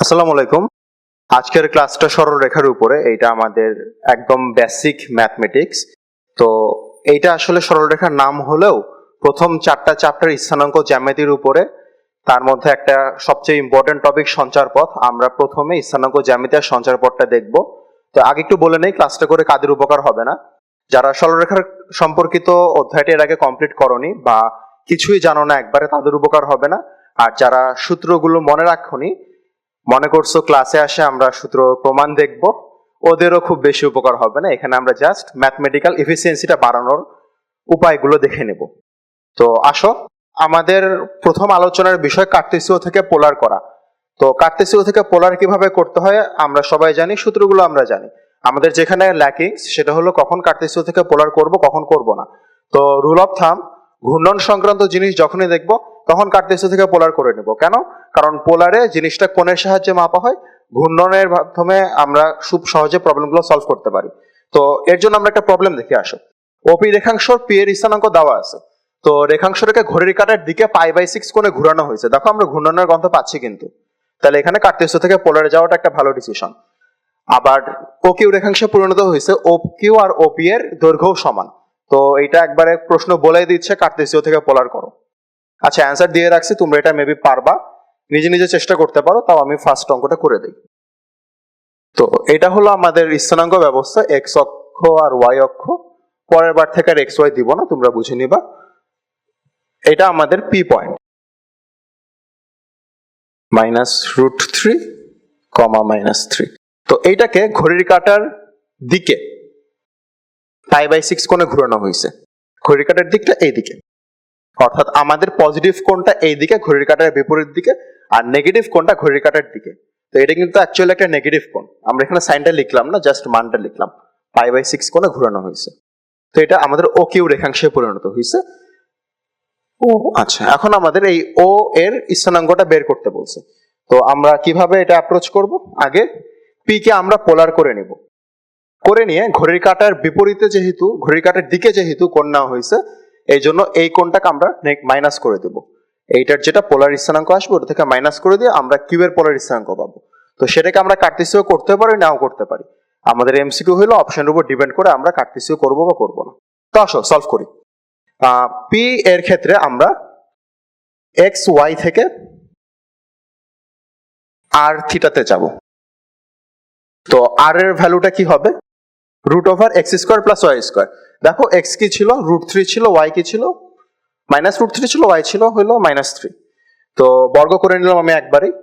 আসসালামু আলাইকুম। আজকের ক্লাসটা সরলরেখার উপরে। এইটা আমাদের একদম বেসিক ম্যাথমেটিক্স। তো এইটা আসলে সরলরেখার নাম হলেও প্রথম 4টা চ্যাপ্টার স্থানাঙ্ক জ্যামিতির উপরে। তার মধ্যে একটা সবচেয়ে ইম্পর্টেন্ট টপিক সঞ্চারপথ। আমরা প্রথমে স্থানাঙ্ক জ্যামিতি আর সঞ্চারপথটা দেখব। তো আগে একটু বলে নেই, ক্লাসটা করে কাদের উপকার হবে না। যারা সরলরেখার সম্পর্কিত অধ্যায়টি এর আগে কমপ্লিট করনি বা কিছুই জানো না একবারে, তাদের উপকার হবে না। আর যারা সূত্রগুলো মনে রাখনি, মনে করছো ক্লাসে আসে আমরা সূত্র প্রমাণ দেখব, ওদেরও খুব বেশি উপকার হবে না। এখানে আমরা জাস্ট ম্যাথমেটিক্যাল এফিসিয়েন্সিটা বাড়ানোর উপায়গুলো দেখে নেব। তো আসো, আমাদের প্রথম আলোচনার বিষয় কার্টেসীয় থেকে পোলার করা। তো কার্টেসীয় থেকে পোলার কিভাবে করতে হয় আমরা সবাই জানি, সূত্রগুলো আমরা জানি। আমাদের যেখানে ল্যাকিংস সেটা হলো কখন কার্টেসীয় থেকে পোলার করব, কখন করব না। তো রুল অফ থাম, ঘূর্ণন সংক্রান্ত জিনিস যখনই দেখব তখন কার্টেসীয় থেকে পোলার করে নেব। কেন? কারণ পোলারে জিনিসটা কোণের সাহায্যে মাপা হয়, ঘূর্ণনের মাধ্যমে আমরা খুব সহজে প্রবলেমগুলো সলভ করতে পারি। তো এর জন্য আমরা একটা প্রবলেম দেখে আসো। ওপি রেখাংশ পি এর স্থানাঙ্ক দেওয়া আছে। তো রেখাংশটাকে ঘড়ির কাঁটার দিকে π/6 কোণে ঘোরানো হয়েছে। দেখো আমরা ঘূর্ণনের গন্ধ পাচ্ছি কিন্তু। তাহলে এখানে কার্টেসীয় থেকে পোলারে যাওয়াটা একটা ভালো ডিসিশন। আবার ওকিউ রেখাংশে পরিণত হয়েছে ওকিউ আর ওপি এর দৈর্ঘ্যও সমান। তো এটা একবারে প্রশ্ন বলেই দিচ্ছে কার্টেসীয় থেকে পোলার করো। আচ্ছা, অ্যান্সার দিয়ে রাখছি, তোমরা এটা মেবি পারবা, নিজে নিজে চেষ্টা করতে পারো। তাও আমি ফার্স্ট অঙ্কটা করে দিই। তো এটা হলো আমাদের স্থানাঙ্ক ব্যবস্থা, এক্স অক্ষ আর ওয়াই অক্ষ। পরের বার থেকে আর এক্স ওয়াই দিব না, তোমরা বুঝে নিবা। এটা আমাদের পি পয়েন্ট, -√3, -3। তো এইটাকে ঘড়ির কাঁটার দিকে π/6 কোণে ঘোরানো হয়েছে। ঘড়ির কাঁটার দিকটা এইদিকে, অর্থাৎ আমাদের পজিটিভ কোণটা এইদিকে ঘড়ির কাঁটার বিপরীত দিকে, আর নেগেটিভ কোণটা ঘড়ির কাঁটার দিকে। তো এটা কিন্তু অ্যাকচুয়ালি একটা নেগেটিভ কোণ। আমরা এখানে সাইনটা লিখলাম না, জাস্ট মানটা লিখলাম। π/6 কোণে ঘোরানো হয়েছে। তো এটা আমাদের ও কিউ রেখাংশে পরিণত হয়েছে। ও আচ্ছা, এখন আমাদের এই ও এর স্থানাঙ্কটা বের করতে বলছে। তো আমরা কিভাবে এটা অ্যাপ্রোচ করব? আগে পি কে আমরা পোলার করে নিব। করে নিয়ে ঘড়ির কাঁটার বিপরীতে, যেহেতু ঘড়ির কাঁটার দিকে যেহেতু কোণ নেওয়া হয়েছে, এই জন্য এই কোণটাকে আমরা মাইনাস করে দেব। এইটার যেটা পোলার স্থানাঙ্ক আসবে ওটা থেকে মাইনাস করে দিয়ে আমরা কিউ এর পোলার স্থানাঙ্ক পাবো। তো সেটাকে আমরা কার্টেসীয় করতে পারি, নাও করতে পারি। আমাদের এমসিকিউ হলো অপশনের উপর ডিপেন্ড করে আমরা কার্টেসীয় করব বা করব না। তো আসো সলভ করি। পি এর ক্ষেত্রে আমরা এক্স ওয়াই থেকে আর থিটাতে যাব। তো আর এর ভ্যালুটা কি হবে? √(x² + y²। দেখো এক্স কি ছিল? √3 ছিল, ওয়াই কি ছিল? -√3 ছিল, ওয়াই ছিল হলো -3। তো বর্গ করে নিলাম আমি একবারেই।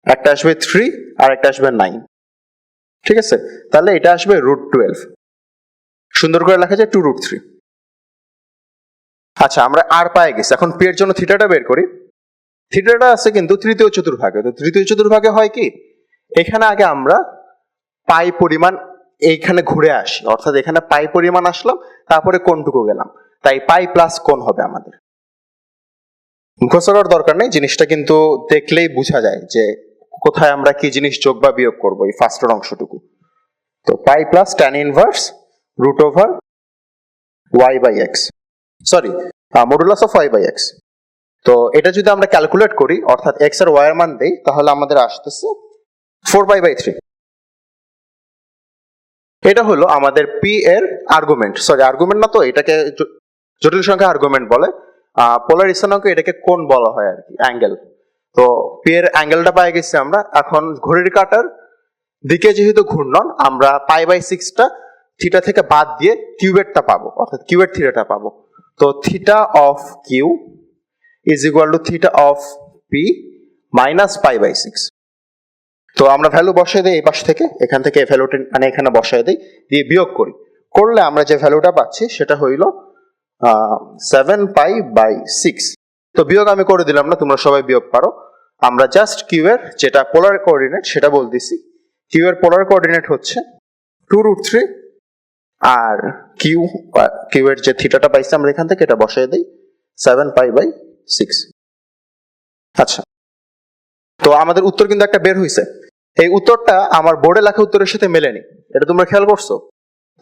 একটা আসবে 3 আর একটা আসবে 9। ঠিক আছে, তাহলে এটা আসবে √12। সুন্দর করে লেখা যায় 2√3। আচ্ছা, আমরা আর পায়ে গেছি। এখন পি এর জন্য থিটাটা বের করি। থিটাটা আছে কিন্তু তৃতীয় চতুর্ভাগে। তো তৃতীয় চতুর্ভাগে হয় কি, এখানে আগে আমরা পাই পরিমাণ এইখানে ঘুরে আসি, অর্থাৎ এখানে পাই পরিমাণ আসলাম, তারপরে কোণটুকু গেলাম। তাই পাই প্লাস কোণ হবে আমাদের। মুখস্থ করার দরকার নেই, জিনিসটা কিন্তু দেখলেই বোঝা যায় যে কোথায় আমরা কি জিনিস যোগ বা বিয়োগ করবো, এই ফার্স্টের অংশটুকু। তো পাই plus tan inverse √y/x, sorry modulus of y/x। তো এটা যদি আমরা ক্যালকুলেট করি, অর্থাৎ x আর y এর মান দেই, তাহলে আমাদের আসতেছে 4π/3। এটা হলো আমাদের পি এর আর্গুমেন্ট, সরি আর্গুমেন্ট না তো, এটাকে জটিল সংখ্যা আর্গুমেন্ট বলে। পোলার স্থানাঙ্ক এটাকে কোণ বলা হয় আর কি, অ্যাঙ্গেল। তো পি এর অ্যাঙ্গেলটা পাই গেছি আমরা। এখন ঘড়ির কাঁটার দিকে যেহেতু ঘূর্ণন, আমরা π/6টা থিটা থেকে বাদ দিয়ে কিউবেরটা পাবো, অর্থাৎ কিউবের থিটাটা পাবো। তো theta of Q is equal to theta of P minus π/6। তো আমরা ভ্যালু বসাই দিই এই পাশ থেকে, এখান থেকে এই ভ্যালুটা মানে এখানে বসাই দিই, দিয়ে বিয়োগ করি। করলে আমরা যে ভ্যালুটা পাচ্ছি সেটা হইল 7π/6। তো বিয়োগ আমি করে দিলাম না, তোমরা সবাই বিয়োগ পারো। আমরা জাস্ট কিউ এর যেটা পোলার কোঅর্ডিনেট সেটা বলতেছি। কিউ এর পোলার কোঅর্ডিনেট হচ্ছে 2√3, আর কিউ এর যে থিটাটা পাইছি আমরা এখান থেকে এটা বসাই দিই 7π/6। আচ্ছা, তো আমাদের উত্তর কিন্তু একটা বের হয়েছে। এই উত্তরটা আমার বোর্ডে লেখা উত্তরের সাথে মেলেনি, এটা তোমরা খেয়াল করছো?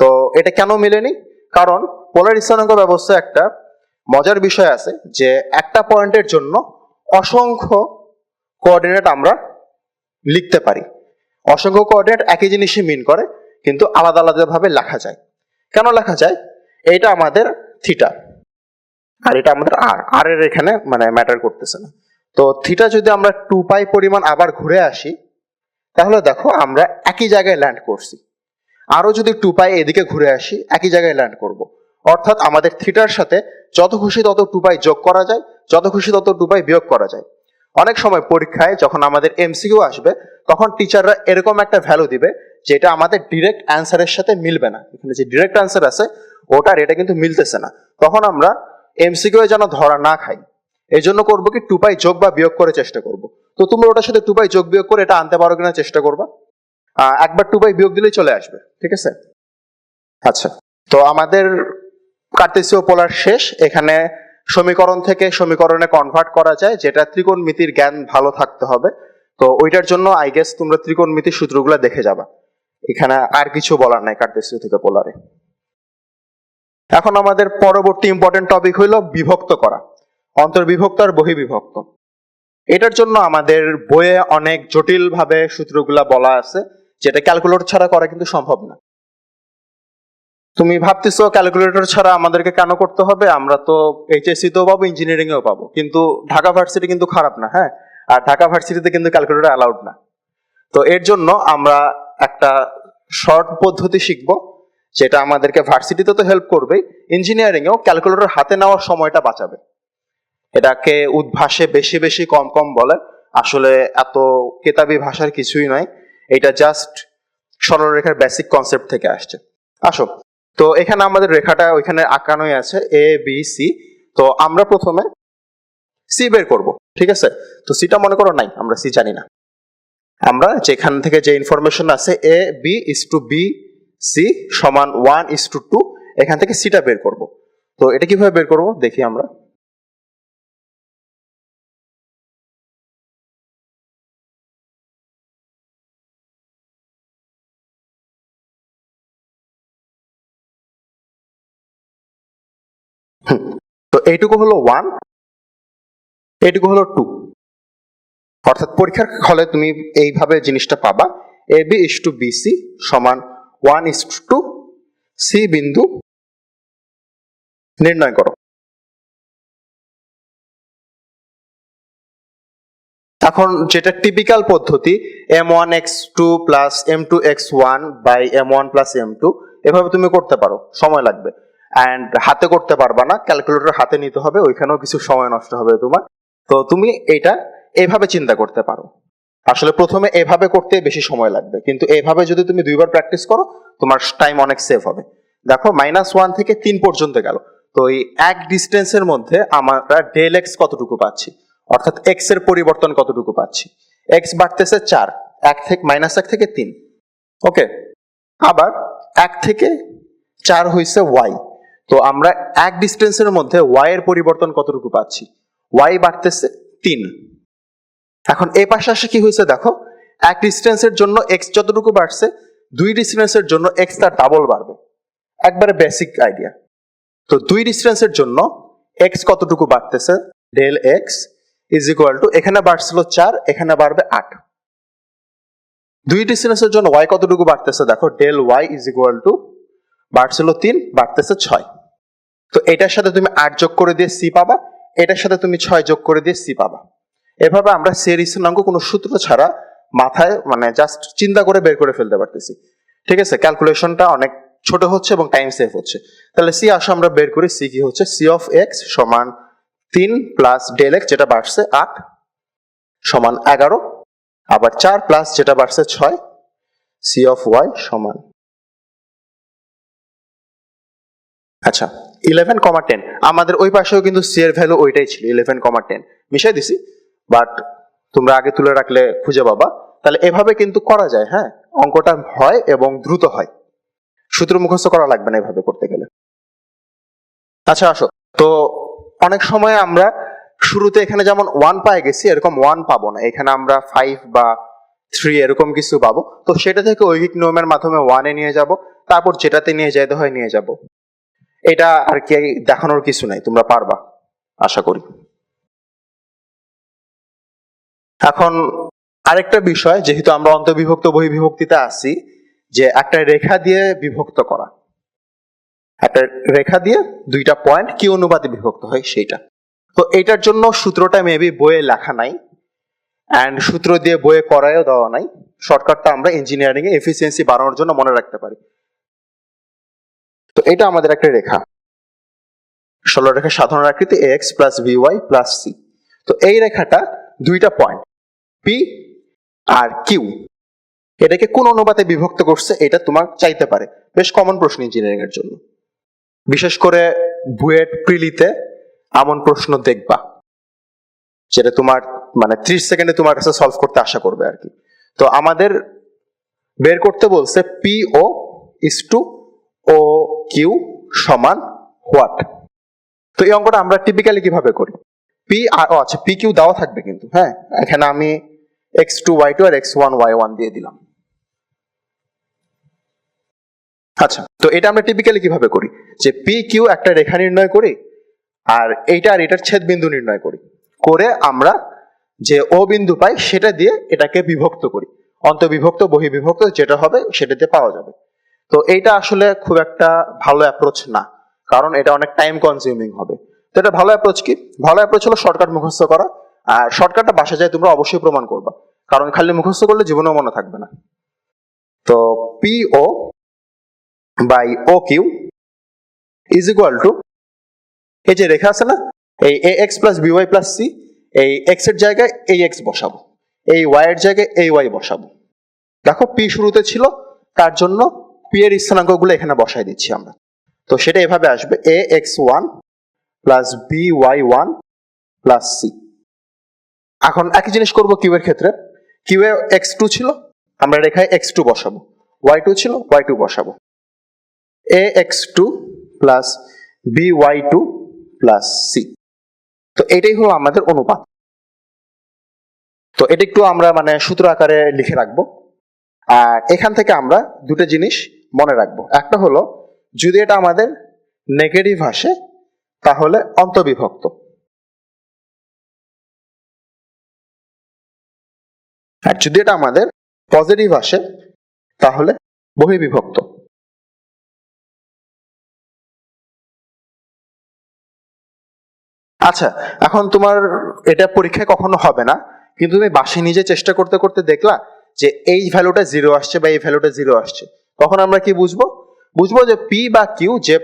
তো এটা কেন মেলেনি? কারণ পোলার স্থানাঙ্ক ব্যবস্থা একটা মজার বিষয় আছে যে একটা পয়েন্টের জন্য অসংখ্য কোঅর্ডিনেট আমরা লিখতে পারি। অসংখ্য কোঅর্ডিনেট একই জিনিসই মিন করে, কিন্তু আলাদা আলাদা ভাবে লেখা যায়। কেন লেখা যায়? এইটা আমাদের থিটা, আর এটা আমাদের আর এর এখানে মানে ম্যাটার করতেছে না। তো থিটা যদি আমরা 2π পরিমাণ আবার ঘুরে আসি, তাহলে দেখো আমরা একই জায়গায় ল্যান্ড করছি। আরো যদি 2π এদিকে ঘুরে আসি, একই জায়গায় ল্যান্ড করব। অর্থাৎ আমাদের থিটার সাথে যত খুশি তত 2π যোগ করা যায়, যত খুশি তত 2π বিয়োগ করা যায়। অনেক সময় পরীক্ষায় যখন আমাদের এমসিকিউ আসবে, তখন টিচাররা এরকম একটা ভ্যালু দিবে যেটা আমাদের ডিরেক্ট অ্যান্সারের সাথে মিলবে না। এখানে যে ডিরেক্ট অ্যান্সার আছে ওটার এটা কিন্তু মিলতেছে না, তখন আমরা এমসিকিউ যেন ধরা না খাই, এই জন্য করবো কি 2π যোগ বা বিয়োগ করে চেষ্টা করব। তো তোমরা ওটার সাথে 2π যোগ বিয়োগ করে এটা আনতে পারো কিনা চেষ্টা করবা। একবার 2π বিয়োগ দিলেই চলে আসবে, ঠিক আছে? আচ্ছা, তো আমাদের কার্তেসীয় পোলার শেষ। এখানে সমীকরণ থেকে সমীকরণে কনভার্ট করা যায়, যেটা ত্রিকোণমিতির জ্ঞান ভালো থাকতে হবে। তো ওইটার জন্য আই গেস তোমরা ত্রিকোণমিতির সূত্রগুলো দেখে যাবা, এখানে আর কিছু বলার নাই কার্তেসীয় থেকে পোলারে। এখন আমাদের পরবর্তী ইম্পর্টেন্ট টপিক হইল বিভক্ত করা, অন্তর্বিভক্ত আর বহির্বিভক্ত। এটার জন্য আমাদের বইয়ে অনেক জটিল ভাবে সূত্রগুলা বলা আছে, যেটা ক্যালকুলেটর ছাড়া করা কিন্তু সম্ভব না। তুমি ভাবতেছো ক্যালকুলেটর ছাড়া আমাদেরকে কেন করতে হবে? আমরা তো এইচএসসি তেও পাবো, ইঞ্জিনিয়ারিং এও পাবো, কিন্তু ঢাকা ভার্সিটি কিন্তু খারাপ না, হ্যাঁ? আর ঢাকা ভার্সিটিতে কিন্তু ক্যালকুলেটর অ্যালাউড না। তো এর জন্য আমরা একটা শর্ট পদ্ধতি শিখবো, যেটা আমাদেরকে ভার্সিটিতে তো হেল্প করবেই, ইঞ্জিনিয়ারিং এও ক্যালকুলেটর হাতে নেওয়ার সময়টা বাঁচাবে। এটাকে উদ্ভাসে বেশি বেশি কম কম বলে, আসলে এত কেতাবি ভাষার কিছুই নয়, এটা জাস্ট সরলরেখার বেসিক কনসেপ্ট থেকে আসছে। আসো, তো এখানে আমাদের রেখাটা ওইখানে আঁকানোই আছে, এ বি সি। তো আমরা প্রথমে সি বের করব, ঠিক আছে? তো সিটা মনে করো নাই, আমরা সি জানি না। আমরা যেখান থেকে যে ইনফরমেশন আছে A B is to B C সমান 1:2, এখান থেকে সিটা বের করব। তো এটা কিভাবে বের করব দেখি আমরা। তো এইটুকু হলো 1, এইটুকু হলো 2। অর্থাৎ পরীক্ষার হলে তুমি এইভাবে জিনিসটা পাবা, A B is to B C সমান 1:2, সি বিন্দু নির্ণয় করো। এখন যেটা টিপিক্যাল পদ্ধতি, m1x2 plus m2x1 by m1 plus m2, এভাবে তুমি করতে পারো, সময় লাগবে। অ্যান্ড হাতে করতে পারবা না, ক্যালকুলেটর হাতে নিতে হবে, ওইখানেও কিছু সময় নষ্ট হবে তোমার। তো তুমি এটা এইভাবে চিন্তা করতে পারো। আসলে প্রথমে এভাবে করতে বেশি সময় লাগবে, কিন্তু এভাবে যদি তুমি দুইবার প্র্যাকটিস করো তোমার টাইম অনেক সেভ হবে। দেখো -1 থেকে 3 পর্যন্ত গেল, তো এই এক ডিস্টেন্সের মধ্যে আমরা ডেল এক্স কতটুকু পাচ্ছি, অর্থাৎ এক্স এর পরিবর্তন কতটুকু পাচ্ছি। এক্স বাড়তেছে 4, 1 থেকে -1 থেকে 3, ওকে। আবার 1 থেকে 4 হইছে ওয়াই, তো আমরা এক ডিস্টেন্সের মধ্যে ওয়াই এর পরিবর্তন কতটুকু পাচ্ছি, ওয়াই বাড়তেছে 3। এখন এই পাশে আসে কি হয়েছে দেখো, এক ডিস্টেন্সের জন্য এক্স যতটুকু বাড়ছে, 2 ডিস্টেন্সের জন্য এক্স তার ডাবল বাড়বে, একবারে বেসিক আইডিয়া। তো 2 ডিস্টেন্সের জন্য এক্স কতটুকু বাড়তেছে, del x is equal to, এখানে বাড়ছিল 4, এখানে বাড়বে 8। 2 ডিস্টেন্সের জন্য ওয়াই কতটুকু বাড়তেছে দেখো, del y is equal to, বাড়ছিল 3, বাড়তেছে 6। তো এটার সাথে তুমি 8 যোগ করে দিয়ে সি পাবা, এটার সাথে তুমি 6 যোগ করে দিয়ে সি পাবা। এভাবে আমরা সের স্থানাঙ্ক কোনো সূত্র ছাড়া মাথায় মানে জাস্ট চিন্তা করে বের করে ফেলতে পারতেছি, ঠিক আছে? ক্যালকুলেশনটা অনেক ছোট হচ্ছে এবং টাইম সেভ হচ্ছে। তাহলে সি আসো আমরা বের করি, সি কি হচ্ছে, সি অফ এক্স সমান 3 প্লাস ডেল এক্স যেটা বাড়ছে 8 সমান 11, আবার 4 প্লাস যেটা বাড়ছে 6, সি অফ ওয়াই সমান, আচ্ছা 11,10। আমাদের ওই পাশেও কিন্তু সি এর ভ্যালু ওইটাই ছিল 11,10, মিশাই দিছি, বাট তোমরা আগে তুলে রাখলে খুঁজে পাবা। তাহলে এভাবে কিন্তু করা যায়, হ্যাঁ, অঙ্কটা হয় এবং দ্রুত হয়, সূত্র মুখস্থ করা লাগবে না এভাবে করতে গেলে। আচ্ছা আসো, তো অনেক সময় আমরা শুরুতে এখানে যেমন 1 পাই গেছি, এরকম 1 পাবো না, এখানে আমরা 5 বা 3 এরকম কিছু পাবো। তো সেটা থেকে ঐকিক নিয়মের মাধ্যমে 1 এ নিয়ে যাব, তারপর যেটাতে নিয়ে যেতে হয় নিয়ে যাব। এটা আর কি দেখানোর কিছু নাই, তোমরা পারবা আশা করি। এখন আরেকটা বিষয়, যেহেতু আমরা অন্তর্বিভক্ত বহির্বিভক্তিতে আছি, যে একটা রেখা দিয়ে বিভক্ত করা, একটা রেখা দিয়ে দুইটা পয়েন্ট কি অনুপাতে বিভক্ত হয় সেইটা। তো এটার জন্য সূত্রটা মেবি বইয়ে লেখা নাই, অ্যান্ড সূত্র দিয়ে বইয়ে করায়ও দেওয়া নাই। শর্টকাটটা আমরা ইঞ্জিনিয়ারিং এ এফিসিয়েন্সি বাড়ানোর জন্য মনে রাখতে পারি। তো এটা আমাদের একটা রেখা, সরলরেখার সাধারণ আকৃতি ax plus by plus c। তো এই রেখাটা দুইটা পয়েন্ট p আর q, এটাকে কোন অনুপাতে বিভক্ত করছে এটা তোমার চাইতে পারে। বেশ কমন প্রশ্ন ইঞ্জিনিয়ারিং এর জন্য, বিশেষ করে বুয়েট প্রিলিতে এমন প্রশ্ন দেখবা যেটা তোমার মানে 30 সেকেন্ডে তোমার কাছে সলভ করতে আশা করবে আর কি। তো আমাদের বের করতে বলছে P O is to O Q সমান হোয়াট। তো এই অঙ্কটা আমরা টিপিক্যালি কিভাবে করি, পি আর আচ্ছা পি কিউ দেওয়া থাকবে কিন্তু, হ্যাঁ এখানে আমি x2 y2 আর x1 y1 দিয়ে দিলাম। আচ্ছা, তো এটা আমরা টিপিক্যালি কিভাবে করি, যে পি কিউ একটা রেখা নির্ণয় করি আর এইটা আর এটার ছেদ বিন্দু নির্ণয় করি, করে আমরা যে ও বিন্দু পাই সেটা দিয়ে এটাকে বিভক্ত করি, অন্তর্বিভক্ত বহির্বিভক্ত যেটা হবে সেটাতে পাওয়া যাবে। তো এইটা আসলে খুব একটা ভালো অ্যাপ্রোচ না, কারণ এটা অনেক টাইম কনজিউমিং হবে। তো এটা ভালো অ্যাপ্রোচ কি, ভালো অ্যাপ্রোচ হলো শর্টকাট মুখস্থ করা, আর শর্টকাটটা বাসা যায় তোমরা অবশ্যই প্রমাণ করবা, কারণ খালি মুখস্থ করলে জীবনেও মনে থাকবে না। তো P O by O Q is equal to, এই যে রেখা আছে না, এই A X plus B Y plus C, এই এক্স এর জায়গায় এই এক্স বসাবো, এই ওয়াই এর জায়গায় এই ওয়াই বসাবো। দেখো পি শুরুতে ছিল, তার জন্য পি এর স্থানাঙ্ক গুলো এখানে বসাই দিচ্ছি আমরা। তো সেটা এভাবে আসবে A X one plus B Y one plus C. এখন একই জিনিস করবো কিউ এর ক্ষেত্রে, কিউ এ এক্স টু ছিল, আমরা রেখায় এক্স টু বসাবো, ওয়াই টু ছিল ওয়াই টু বসাবো, A X two plus B Y two plus C. তো এটাই হলো আমাদের অনুপাত। তো এটা একটু আমরা মানে সূত্র আকারে লিখে রাখবো। আর এখান থেকে আমরা দুটো জিনিস মনে রাখবো, একটা হলো যদি এটা আমাদের নেগেটিভ আসে তাহলে অন্তর্বিভক্ত, আর যদি এটা আমাদের পজিটিভ আসে তাহলে বহির্বিভক্ত। আচ্ছা, এখন তোমার এটা পরীক্ষায় কখনো হবে না, কিন্তু তুমি বাসায় নিজে চেষ্টা করতে করতে দেখলা যে এই ভ্যালুটা জিরো আসছে বা এই ভ্যালুটা জিরো আসছে, তখন আমরা কি বুঝবো, বুঝবো যে পি বা কিউ যে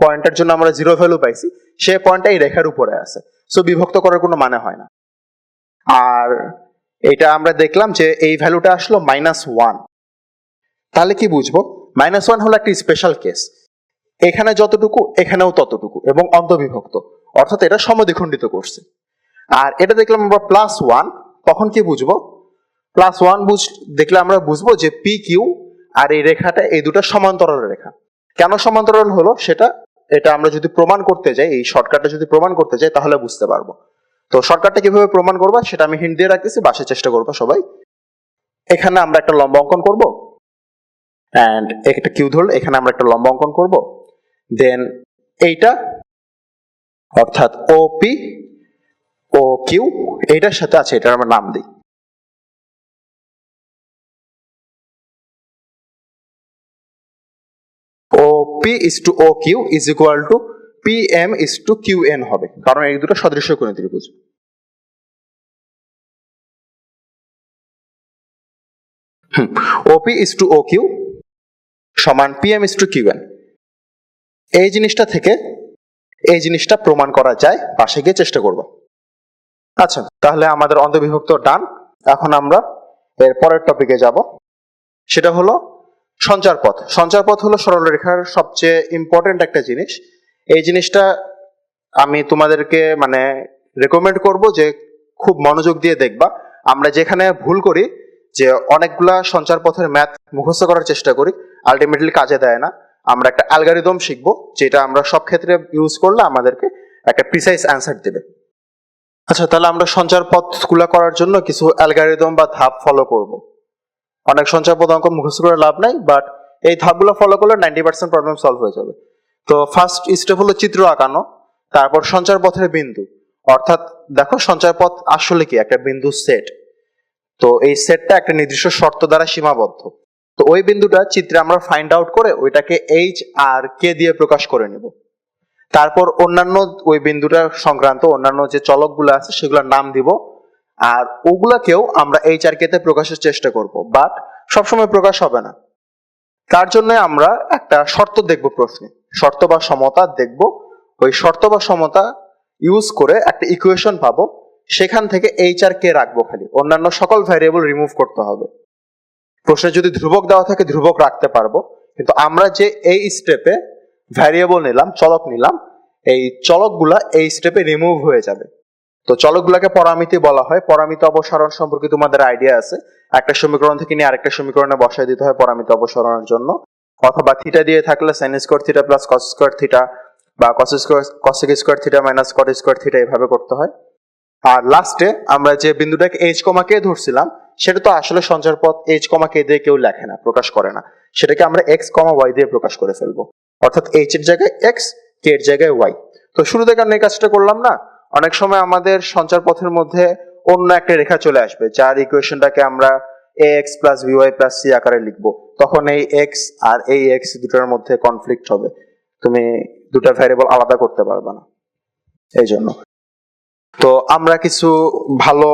পয়েন্টের জন্য আমরা জিরো ভ্যালু পাইছি সে পয়েন্টটা এই রেখার উপরে আছে, সো বিভক্ত করার কোনো মানে হয় না। আর এটা আমরা দেখলাম যে এই ভ্যালুটা আসলো -1, তাহলে কি বুঝবো, -1 হলো একটা স্পেশাল কেস, এখানে যতটুকু এখানেও ততটুকু এবং অন্তর্বিভক্ত, অর্থাৎ এটা সমদ্বিখণ্ডিত করছে। আর এটা দেখলাম আমরা +1, তখন কি বুঝবো, +1 দেখলে আমরা বুঝবো যে পি কিউ আর এই রেখাটা এই দুটো সমান্তরাল রেখা। কেন সমান্তরাল হলো সেটা, এটা আমরা যদি প্রমাণ করতে যাই, এই শর্টকাটটা যদি প্রমাণ করতে যাই তাহলে বুঝতে পারবো। তো শর্টকাটটা কিভাবে প্রমাণ করবা সেটা আমি হিন্ট দিয়ে রাখতেছি, বাসায় চেষ্টা করবো সবাই। এখানে আমরা একটা লম্ব অঙ্কন করব, এন্ড একটা কিউ ধরলে এখানে আমরা একটা লম্ব অঙ্কন করব, দেন এইটা অর্থাৎ ওপি ও কিউ এইটার সাথে আছে, এটার আমরা নাম দিই O P is to O Q is equal to P M is to Q N হবে, কারণ এই দুটো সদৃশ্য কোণী ত্রিভুজ। O P is to O Q সমান P M is to Q N, এই জিনিসটা থেকে এই জিনিসটা প্রমাণ করা যায়, পাশে গিয়ে চেষ্টা করব। আচ্ছা, তাহলে আমাদের অন্তর্বিভক্ত ডান। এখন আমরা এর পরের টপিকে যাব, সেটা হলো সঞ্চার পথ। সঞ্চার পথ হলো সরলরেখার সবচেয়ে ইম্পর্টেন্ট একটা জিনিস। এই জিনিসটা আমি তোমাদেরকে মানে রেকমেন্ড করব যে খুব মনোযোগ দিয়ে দেখবা। আমরা যেখানে ভুল করি যে অনেকগুলা সঞ্চার পথের ম্যাথ মুখস্থ করার চেষ্টা করি, আলটিমেটলি কাজে দেয় না। আমরা একটা অ্যালগরিদম শিখবো যেটা আমরা সব ক্ষেত্রে ইউজ করলে আমাদেরকে একটা প্রিসাইজ অ্যান্সার দেবে। আচ্ছা, তাহলে আমরা সঞ্চার পথগুলো করার জন্য কিছু অ্যালগরিদম বা ধাপ ফলো করব। অনেক সঞ্চার পথ অঙ্ক মুখস্থ করে লাভ নাই, বাট এই ধাপগুলো ফলো করলে 90% প্রবলেম সলভ হয়ে যাবে। তো ফার্স্ট স্টেপ হলো চিত্র আঁকানো, তারপর সঞ্চার পথের বিন্দু, অর্থাৎ দেখো সঞ্চার পথ আসলে কি একটা বিন্দু সেট, তো এই সেটটা একটা নির্দিষ্ট শর্ত দ্বারা সীমাবদ্ধ। তো ওই বিন্দুটা চিত্রে আমরা ফাইন্ড আউট করে ওইটাকে এইচ আর কে দিয়ে প্রকাশ করে নিব। তারপর অন্যান্য ওই বিন্দুটা সংক্রান্ত অন্যান্য যে চলকগুলো আছে সেগুলোর নাম দিব, আর ওগুলাকেও আমরা এইচ আর কে তে প্রকাশের চেষ্টা করব, বাট সবসময় প্রকাশ হবে না। তার জন্য আমরা একটা শর্ত দেখব প্রশ্নে, শর্ত বা সমতা দেখব। ওই শর্ত বা সমতা ইউজ করে একটা ইকুয়েশন পাবো, সেখান থেকে এইচ আর কে রাখবো, খালি অন্যান্য সকল ভ্যারিয়েবল রিমুভ করতে হবে। প্রশ্নে যদি ধ্রুবক দেওয়া থাকে ধ্রুবক রাখতে পারবো, কিন্তু আমরা যে এই স্টেপে ভ্যারিয়েবল নিলাম, চলক নিলাম, এই চলকগুলা এই স্টেপে রিমুভ হয়ে যাবে। তো চলকগুলাকে পরামিতি বলা হয়। পরামিতি অপসারণ সম্পর্কে তোমাদের আইডিয়া আছে, একটা সমীকরণ থেকে নিয়ে আরেকটা সমীকরণে বসায় দিতে হয় পরামিতি অপসারণের জন্য, অথবা থিটা দিয়ে থাকলে sine square theta plus cos square theta বা cosec square theta minus cot square theta এভাবে করতে হয়। আর লাস্টে আমরা যে বিন্দুটাকে এইচ কমা কে ধরছিলাম সেটা তো আসলে সঞ্চার পথ এইচ কমা কে দিয়ে কেউ লেখে না, প্রকাশ করে না, সেটাকে আমরা এক্স কমা ওয়াই দিয়ে প্রকাশ করে ফেলবো, অর্থাৎ এইচ এর জায়গায় এক্স, কে এর জায়গায় ওয়াই। তো শুরুতে কেন এই কাজটা করলাম না, অনেক সময় আমাদের সঞ্চার পথের মধ্যে অন্য একটা রেখা চলে আসবে যার ইকুয়েশনটাকে আমরা A X plus B Y plus C আকারে লিখবো, তখন এই এক্স আর এই এক্স দুটোর মধ্যে কনফ্লিক্ট হবে, তুমি দুটা ভ্যারিয়েবল আলাদা করতে পারবে না। এই জন্য তো আমরা কিছু ভালো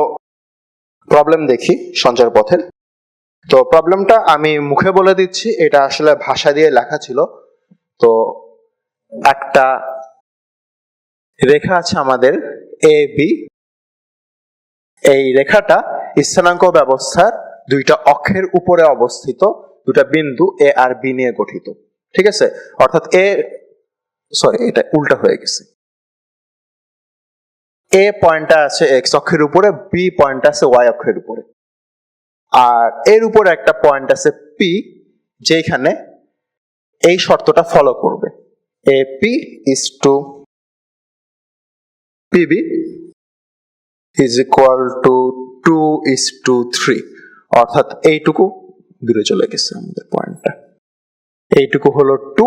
প্রবলেম দেখি সঞ্চার পথের। তো প্রবলেমটা আমি মুখে বলে দিচ্ছি, এটা আসলে ভাষা দিয়ে লেখা ছিল। তো একটা রেখা আছে আমাদের এ বি, এই রেখাটা স্থানাঙ্ক ব্যবস্থার দুইটা অক্ষের উপরে অবস্থিত দুটা বিন্দু এ আর বি নিয়ে গঠিত, ঠিক আছে। অর্থাৎ এটা উল্টা হয়ে গেছে, এ পয়েন্টটা আছে এক্স অক্ষের উপরে, বি পয়েন্ট আছে ওয়াই অক্ষের উপরে, আর এর উপরে একটা পয়েন্ট আছে পি, যেখানে এই শর্তটা ফলো করবে, A P is to PB is equal to 2:3, অর্থাৎ এইটুকু দূরে চলে গেছে আমাদের পয়েন্টটা, এইটুকু হলো 2,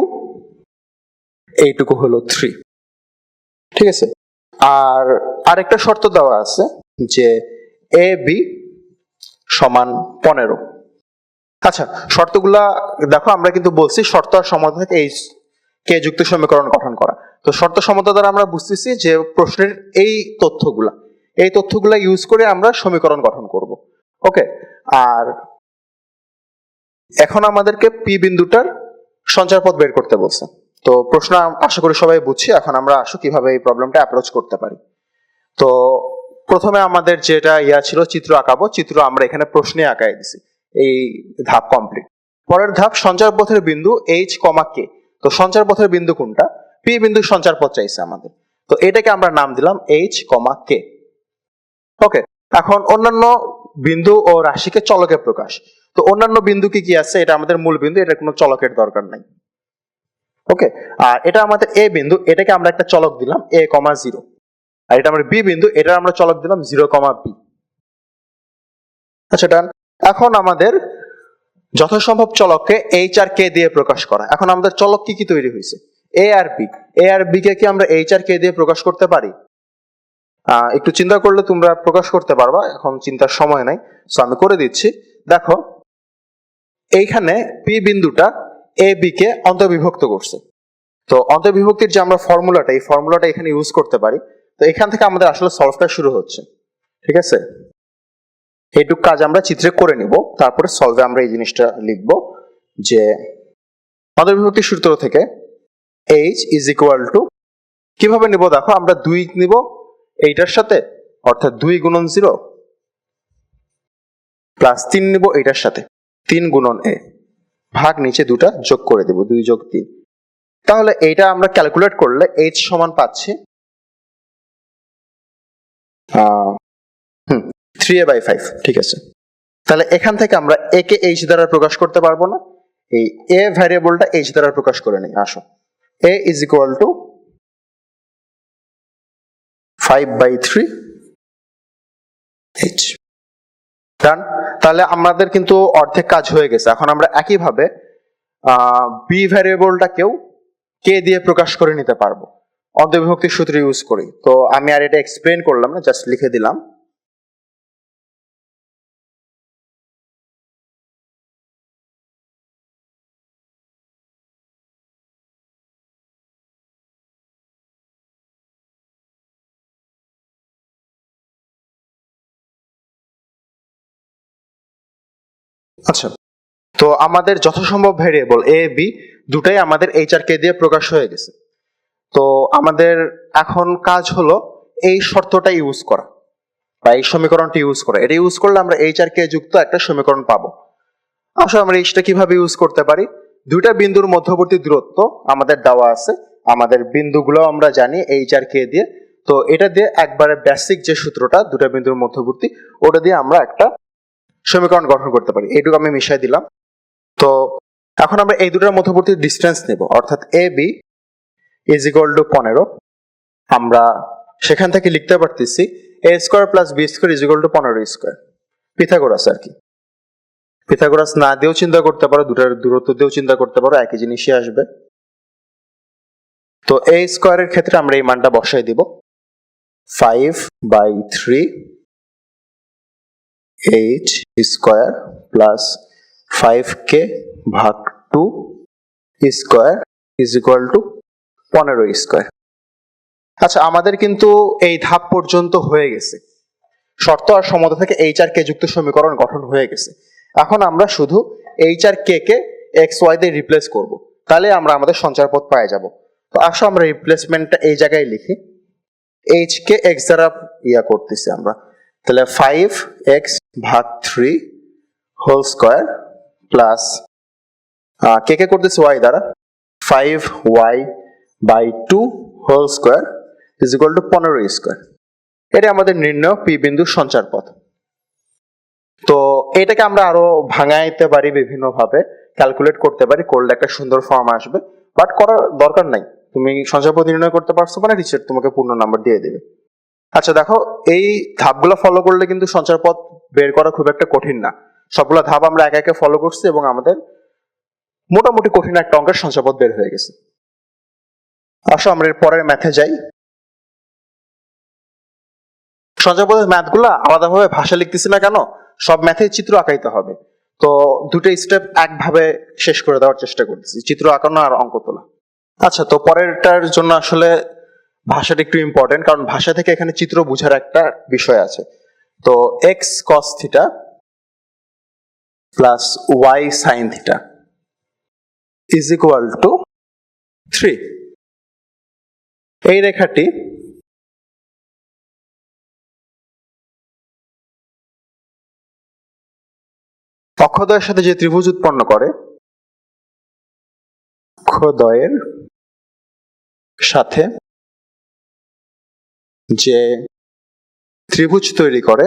এইটুকু হলো 3, ঠিক আছে। আর আরেকটা শর্ত দেওয়া আছে যে এ বি সমান 15। আচ্ছা, শর্তগুলা দেখো, আমরা কিন্তু বলছি শর্ত আর সমতা থেকে এই কে যুক্ত সমীকরণ গঠন করা। তো শর্ত সমতা দ্বারা আমরা বুঝতেছি যে প্রশ্নের এই তথ্যগুলা ইউজ করে আমরা সমীকরণ গঠন করব, ওকে। আর এখন আমাদেরকে পি বিন্দুটার সঞ্চার পথ বের করতে বলছে। তো প্রশ্ন আশা করি সবাই বুঝছি, এখন আমরা আসো কিভাবে এই প্রবলেমটা অ্যাপ্রোচ করতে পারি। তো প্রথমে আমাদের যেটা ছিল চিত্র আঁকাবো, চিত্র আমরা এখানে প্রশ্নে আঁকাই দিছি, এই ধাপ কমপ্লিট। পরের ধাপ সঞ্চার পথের বিন্দু এইচ কমা কে। তো সঞ্চার পথের বিন্দু কোনটা, পি বিন্দুর সঞ্চার পথ চাইছে আমাদের, তো এটাকে আমরা নাম দিলাম এইচ কমা কে, ওকে। এখন অন্যান্য বিন্দু ও রাশিকে চলকে প্রকাশ। তো অন্যান্য বিন্দু কি কি আছে, এটা আমাদের মূল বিন্দু, এটা কোনো চলকের দরকার নাই, ওকে। আর এটা আমাদের এ বিন্দু, এটাকে আমরা একটা চলক দিলাম এ কমা 0, আর এটা আমাদের বি বিন্দু, এটা আমরা চলক দিলাম 0 কমা বি। আচ্ছা ডান। এখন আমাদের যথাসম্ভব চলককে এইচ আর কে দিয়ে প্রকাশ করা। এখন আমাদের চলক কি কি তৈরি হয়েছে, এ আর বি, এ আর বি কে কি আমরা এইচ আর কে দিয়ে প্রকাশ করতে পারি? একটু চিন্তা করলে তোমরা প্রকাশ করতে পারবা, এখন চিন্তার সময় নাই, সো আমি করে দিচ্ছি। দেখো, এইখানে পি বিন্দুটা এ বি কে অন্তর্বিভক্ত করছে। তো অন্তর্বিভক্তির যে আমরা ফর্মুলাটা, এই ফর্মুলাটা এখানে ইউজ করতে পারি। তো এখান থেকে আমাদের আসলে সলভটা শুরু হচ্ছে, ঠিক আছে। এইটুক কাজ আমরা চিত্রে করে নিব, তারপরে সলভে আমরা এই জিনিসটা লিখব যে অন্তর্বিভক্তির সূত্র থেকে h ইজ ইকুয়াল টু, কিভাবে নিব দেখো, আমরা 2 নিব এইটার সাথে, অর্থাৎ 2 গুণন 0 প্লাস 3 নিব এইটার সাথে, 3 গুণন a ভাগ নিচে দুটা যোগ করে দেব, 2 যোগ 3। তাহলে এইটা আমরা ক্যালকুলেট করলে h সমান পাচ্ছি 3a/5, ঠিক আছে। তাহলে এখান থেকে আমরা a কে h দ্বারা প্রকাশ করতে পারবো না, এই a ভ্যারিয়েবলটা h দ্বারা প্রকাশ করে নিই। আসো, a is equal two 5/3 h, ডান। তাহলে আমাদের কিন্তু অর্ধেক কাজ হয়ে গেছে। এখন আমরা একইভাবে বি ভ্যারিয়েবলটাকেও কে দিয়ে প্রকাশ করে নিতে পারবো অন্তর্বিভক্তির সূত্র ইউজ করি। তো আমি আর এটা এক্সপ্লেন করলাম না, জাস্ট লিখে দিলাম। আচ্ছা, তো আমাদের যথাসম্ভব ভেরিয়েবল এ বি দুটাই আমাদের এইচ আর কে দিয়ে প্রকাশ হয়ে গেছে। তো আমাদের এখন কাজ হলো এই শর্তটা ইউজ করা বা এই সমীকরণটি ইউজ করা। এটা ইউজ করলে আমরা এইচ আর কে যুক্ত একটা সমীকরণ পাবো। আসলে আমরা এইচটা কিভাবে ইউজ করতে পারি? দুইটা বিন্দুর মধ্যবর্তী দূরত্ব আমাদের দেওয়া আছে, আমাদের বিন্দুগুলো আমরা জানি এইচ আর কে দিয়ে। তো এটা দিয়ে একবারে বেসিক যে সূত্রটা দুটা বিন্দুর মধ্যবর্তী, ওটা দিয়ে আমরা একটা সমীকরণ গঠন করতে পারি। এইটুকু আমি মিশাই দিলাম। তো এখন আমরা এই দুটার মধ্যবর্তী ডিসটেন্স নেব, অর্থাৎ A B is equal to 15। আমরা সেখান থেকে লিখতে পারতেছি A square plus B square is equal to 15 square. Pythagoras আর কি। পিথাগোরাস না দিয়েও চিন্তা করতে পারো, দুটার দূরত্ব দিয়েও চিন্তা করতে পারো, একই জিনিসই আসবে। তো এ স্কোয়ারের ক্ষেত্রে আমরা এই মানটা বসাই দিব 5/3 এইচ স্কোয়ার প্লাস 5k ভাগ 2 square is equal to 15 square. আচ্ছা, আমাদের কিন্তু এই ধাপ পর্যন্ত হয়ে গেছে, শর্ত আর সমতা থেকে এইচ আর কে যুক্ত সমীকরণ গঠন হয়ে গেছে। এখন আমরা শুধু এইচ আর কে কে এক্স ওয়াই দিয়ে রিপ্লেস করব, তাহলে আমরা আমাদের সঞ্চার পথ পেয়ে যাব। তো আসো আমরা রিপ্লেসমেন্টটা এই জায়গায় লিখি, এইচ কে এক্স দ্বারা করতেছি আমরা, তাহলে 5x ভাগ 3 whole square plus k k করতেছি ওয়াই দ্বারা 5y/2 whole square is equal to 15 square. এটা আমাদের নির্ণয় পি বিন্দুর সঞ্চার পথ। তো এটাকে আমরা আরো ভাঙাইতে পারি, বিভিন্ন ভাবে ক্যালকুলেট করতে পারি, করলে একটা সুন্দর ফর্ম আসবে, বাট করার দরকার নাই। তুমি সঞ্চার পথ নির্ণয় করতে পারছো মানে টিচার তোমাকে পূর্ণ নাম্বার দিয়ে দেবে। আচ্ছা দেখো, এই ধাপগুলো ফলো করলে কিন্তু সঞ্চার পথ বের করা খুব একটা কঠিন না। সবগুলো ধাপ আমরা একে একে ফলো করছি এবং আমাদের মোটামুটি কঠিন একটা অঙ্কের সঞ্চার পথ বের হয়ে গেছে। আসো আমরা এর পরের ম্যাথে যাই। সঞ্চার পথের ম্যাথগুলো আলাদাভাবে ভাষা লিখতেছি না কেন, সব ম্যাথে চিত্র আঁকাইতে হবে। তো দুটো স্টেপ একভাবে শেষ করে দেওয়ার চেষ্টা করতেছি, চিত্র আঁকানো আর অঙ্ক তোলা। আচ্ছা, তো পরেরটার জন্য আসলে ভাষাটা একটু ইম্পর্টেন্ট, কারণ ভাষা থেকে এখানে চিত্র বোঝার একটা বিষয় আছে। তো x cos theta plus y sine theta is equal to 3। এই রেখাটি অক্ষদ্বয়ের সাথে যে ত্রিভুজ উৎপন্ন করে, অক্ষদ্বয়ের সাথে যে ত্রিভুজ তৈরি করে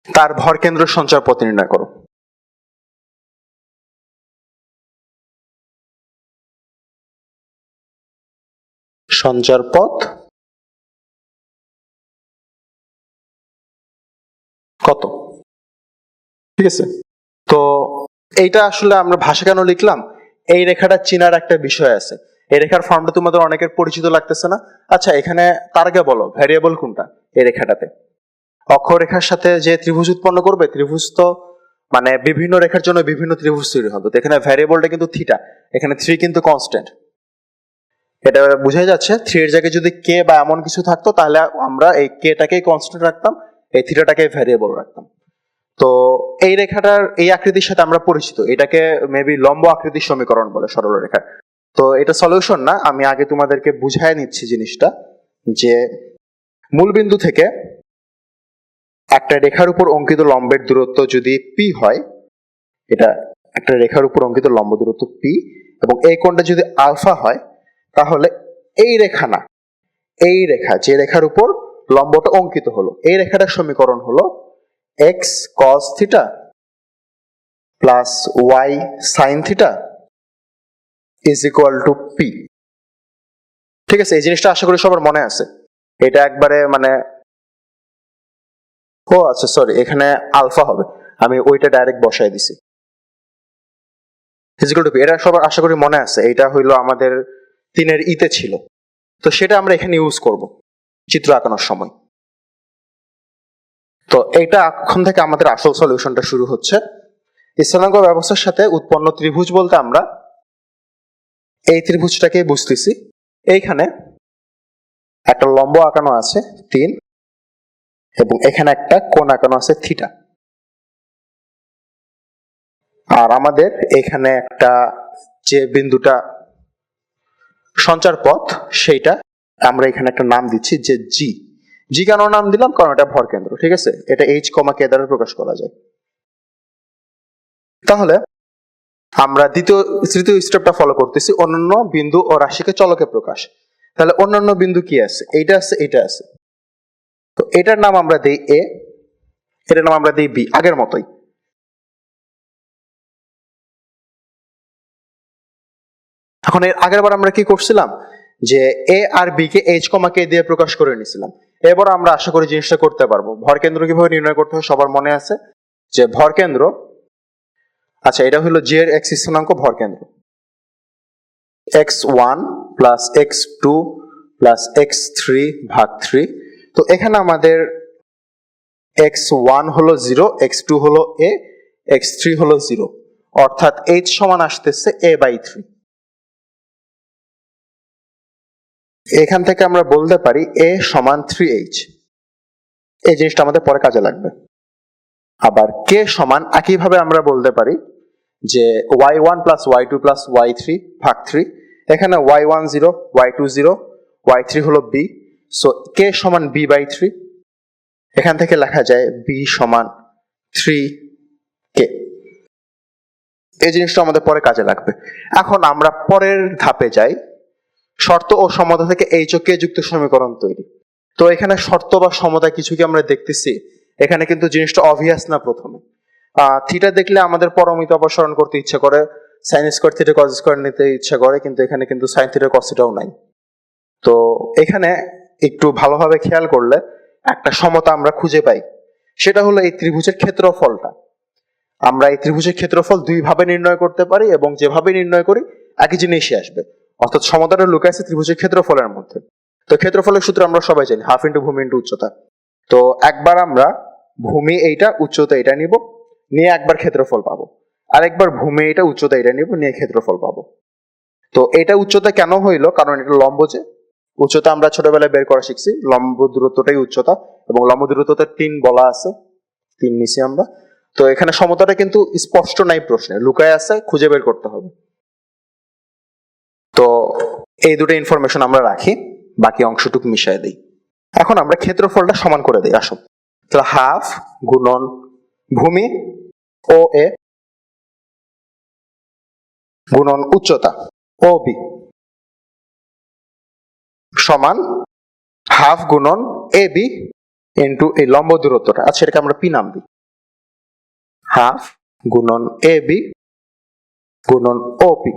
তার ভরকেন্দ্র সঞ্চার পথ নির্ণয় করো। সঞ্চার পথ কত? ঠিক আছে, তো এইটা আসলে আমরা ভাষা কেন লিখলাম, এই রেখাটা চিনার একটা বিষয় আছে। এই রেখার ফর্মটা তোমাদের অনেকের পরিচিত লাগতেছে না? আচ্ছা, এখানে তার আগে বলো ভ্যারিয়েবল কোনটা এই রেখাটাতে? অক্ষরেখার সাথে যে ত্রিভুজ উৎপন্ন করবে, ত্রিভুজ তো মানে বিভিন্ন রেখার জন্য বিভিন্ন ত্রিভুজ তৈরি হবে। তো এখানে ভ্যারিয়েবলটা কিন্তু থিটা, এখানে 3 কিন্তু কনস্ট্যান্ট। এটা বোঝাই যাচ্ছে 3 এর জায়গায় যদি কে বা এমন কিছু থাকতো তাহলে আমরা এই কেটাকেই কনস্ট্যান্ট রাখতাম, এই থিটাটাকে ভ্যারিয়েবল রাখতাম। তো এই রেখাটার এই আকৃতির সাথে আমরা পরিচিত, এটাকে মেবি লম্ব আকৃতির সমীকরণ বলে সরল রেখার। তো এটা সলিউশন না, আমি আগে তোমাদেরকে বুঝায় নিচ্ছি জিনিসটা, যে মূল বিন্দু থেকে একটা রেখার উপর অঙ্কিত লম্বের দূরত্ব যদি পি হয়, এটা একটা রেখার উপর অঙ্কিত লম্ব দূরত্ব পি, এবং এই কোণটা যদি আলফা হয়, তাহলে এই রেখা না, এই রেখা যে রেখার উপর লম্বটা অঙ্কিত হলো, এই রেখাটার সমীকরণ হলো x cos theta plus y sine theta is equal to p. ঠিক আছে, এই জিনিসটা আশা করি সবার মনে আছে। এটা একবারে মানে, ও আচ্ছা সরি, এখানে আলফা হবে, আমি ওইটা ডাইরেক্ট বসাই দিছি। এটা সবার আশা করি মনে আছে, এটা হইলো আমাদের 3-এর ইতে ছিল। তো সেটা আমরা এখানে ইউজ করব চিত্র আঁকানোর সময়। তো এইটা এখন থেকে আমাদের আসল সলিউশনটা শুরু হচ্ছে। স্থানাঙ্ক ব্যবস্থার সাথে উৎপন্ন ত্রিভুজ বলতে আমরা এই ত্রিভুজটাকে বুঝতেছি। এইখানে লম্ব আঁকানো আছে 3 এবং এখানে একটা কোণ আঁকানো আছে থিটা। আর আমাদের এখানে একটা যে বিন্দুটা সঞ্চার পথ সেইটা আমরা এখানে একটা নাম দিচ্ছি যে জি। জি কেন নাম দিলাম? কারণ এটা ভর কেন্দ্র, ঠিক আছে? এটা এইচ কমা কে দ্বারা প্রকাশ করা যায়। তাহলে আমরা তৃতীয় স্টেপটা ফলো করতেছি, অন্যান্য বিন্দু ও রাশিকে চলকে প্রকাশ। তাহলে অন্যান্য বিন্দু কি আছে? এইটা আছে, এটা আছে। তো এটার নাম আমরা দেই এ, এটার নাম আমরা দেই বি, আগের মতোই। এখন এর আগের বার আমরা কি করছিলাম? যে এ আর বি কে এইচ কমা কে দিয়ে প্রকাশ করে নিয়েছিলাম। এবার আমরা আশা করি জিনিসটা করতে পারবো। ভর কেন্দ্র কিভাবে নির্ণয় করতে হয় সবার মনে আছে? যে ভর কেন্দ্র, আচ্ছা এটা হলো জি এর এক্স স্থানাঙ্ক ভর কেন্দ্র, x1 plus x2 plus x3 ভাগ 3। তো এখানে আমাদের x1 হলো 0, x2 হলো a, x3 হলো 0, অর্থাৎ h সমান আসতেছে a/3। এখান থেকে আমরা বলতে পারি a সমান 3h। এই জিনিসটা আমাদের পরে কাজে লাগবে। আবার k সমান একইভাবে আমরা বলতে পারি যে y1 plus y2 plus y3 ভাগ 3। এখানে y1 0, y2 0, y3 হলো b, সো k সমান b/3। এখান থেকে লেখা যায় b সমান 3k। এই জিনিসটা আমাদের পরে কাজে লাগবে। এখন আমরা পরের ধাপে যাই, শর্ত ও সমতা থেকে এইচ ও কে যুক্ত সমীকরণ তৈরি। তো এখানে শর্ত বা সমতা কিছু কি আমরা দেখতেছি? এখানে কিন্তু জিনিসটা অবভিয়াস না। প্রথমে থিটা দেখলে আমাদের পরমিত অপসারণ করতে ইচ্ছে করে, sign square theta cos square নিতে ইচ্ছে করে, কিন্তু এখানে কিন্তু সাইন থিটা কস থিটাও নাই। তো এখানে একটু ভালোভাবে খেয়াল করলে একটা সমতা আমরা খুঁজে পাই, সেটা হলো এই ত্রিভুজের ক্ষেত্রফলটা। আমরা এই ত্রিভুজের ক্ষেত্রফল দুই ভাবে নির্ণয় করতে পারি এবং যেভাবে নির্ণয় করি একই জিনিসই আসবে, অর্থাৎ সমতাটা লুকায় আছে ত্রিভুজের ক্ষেত্রফলের মধ্যে। তো ক্ষেত্রফলের সূত্র আমরা সবাই জানি, হাফ ইন্টু ভূমি ইন্টু উচ্চতা। তো একবার আমরা ভূমি এইটা উচ্চতা এটা নিব, নিয়ে একবার ক্ষেত্রফল পাবো, আরেকবার ভূমি এটা উচ্চতা এটা নিব, নিয়ে ক্ষেত্রফল পাবো। তো এটা উচ্চতা কেন হইলো? কারণ এটা লম্ব। যে উচ্চতা আমরা ছোটবেলায় বের করা শিখছি, লম্ব দূরত্বটাই উচ্চতা, এবং লম্ব দূরত্বটা 3 বলা আছে, 3 নিছি আমরা। তো এখানে সমতাটা কিন্তু স্পষ্ট নাই, প্রশ্নে লুকায় আছে, খুঁজে বের করতে হবে। তো এই দুটো ইনফরমেশন আমরা রাখি, বাকি অংশটুকু মিশাই দিই। এখন আমরা ক্ষেত্রফলটা সমান করে দিই। আসো, তাহলে হাফ গুণন ভূমি ও এ গুণন উচ্চতা ও বি সমান হাফ গুণন এ বি ইন্টু এই লম্ব দূরত্বটা, আচ্ছা এটাকে আমরা পি নাম দিই। হাফ গুণন এ বি গুণন ও পি।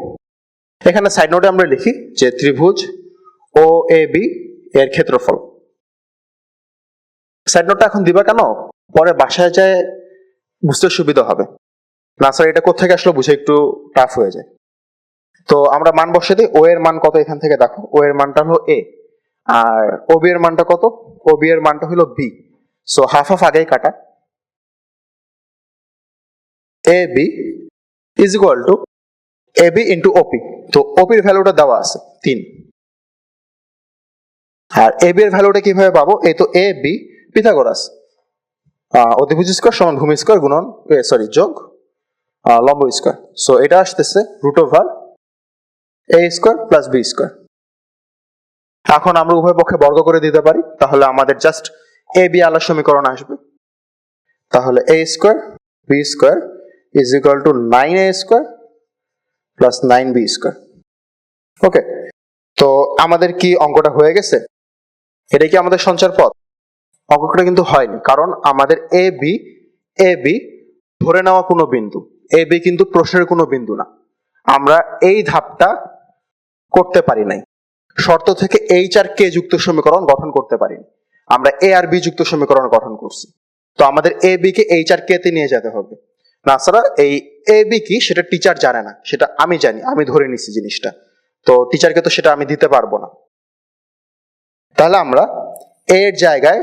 এখানে সাইড নোটে আমরা লিখি যে ত্রিভুজ ও এ বি এর ক্ষেত্রফল। সাইড নোটটা এখন দিবা কেন? পরে বাসায় যায় বুঝতে সুবিধা হবে। না স্যার এটা কোথা থেকে আসলো বুঝে একটু টাফ হয়ে যায়। তো আমরা মান বসে দিই। ও এর মান কত? এখান থেকে দেখো, ও এর মানটা হলো এ, আর ও বি এর মানটা কত? ও বি এর মানটা হলো বি। সো হাফ হাফ আগেই কাটা। A B is equal to A B into O P. তো ওপির ভ্যালুটা দেওয়া আছে 3, আর এ বি এর ভ্যালুটা কিভাবে পাবো? এই তো এ বি পিথাগোরাস, অতিভুজ স্কয়ার সমান ভূমি স্কয়ার গুণন যোগ লম্ব স্কয়ার। সো এটা আসতেছে root over a square plus B square. এখন আমরা উভয় পক্ষে বর্গ করে দিতে পারি, তাহলে আমাদের জাস্ট এ বি আলাদা সমীকরণ আসবে। তাহলে A square B square is equal to 9a square plus 9b square. Okay, তো আমাদের কি অঙ্কটা হয়ে গেছে? এটা কি আমাদের সঞ্চার পথ? অঙ্কটা কিন্তু হয়নি, কারণ আমাদের এ বি ধরে নেওয়া কোনো বিন্দু, এ বি কিন্তু প্রশ্নের কোনো বিন্দু না। আমরা এই ধাপটা করতে পারি নাই, শর্ত থেকে এইচ আর কে যুক্ত সমীকরণ গঠন করতে পারিনি, আমরা এ আর বি যুক্ত সমীকরণ গঠন করছি। তো আমাদের A B K H R কে তে নিয়ে যেতে হবে। না স্যার এই এ বি কি সেটা টিচার জানে না, সেটা আমি জানি, আমি ধরে নিছি জিনিসটা, তো টিচারকে তো সেটা আমি দিতে পারবো না। তাহলে আমরা এর জায়গায়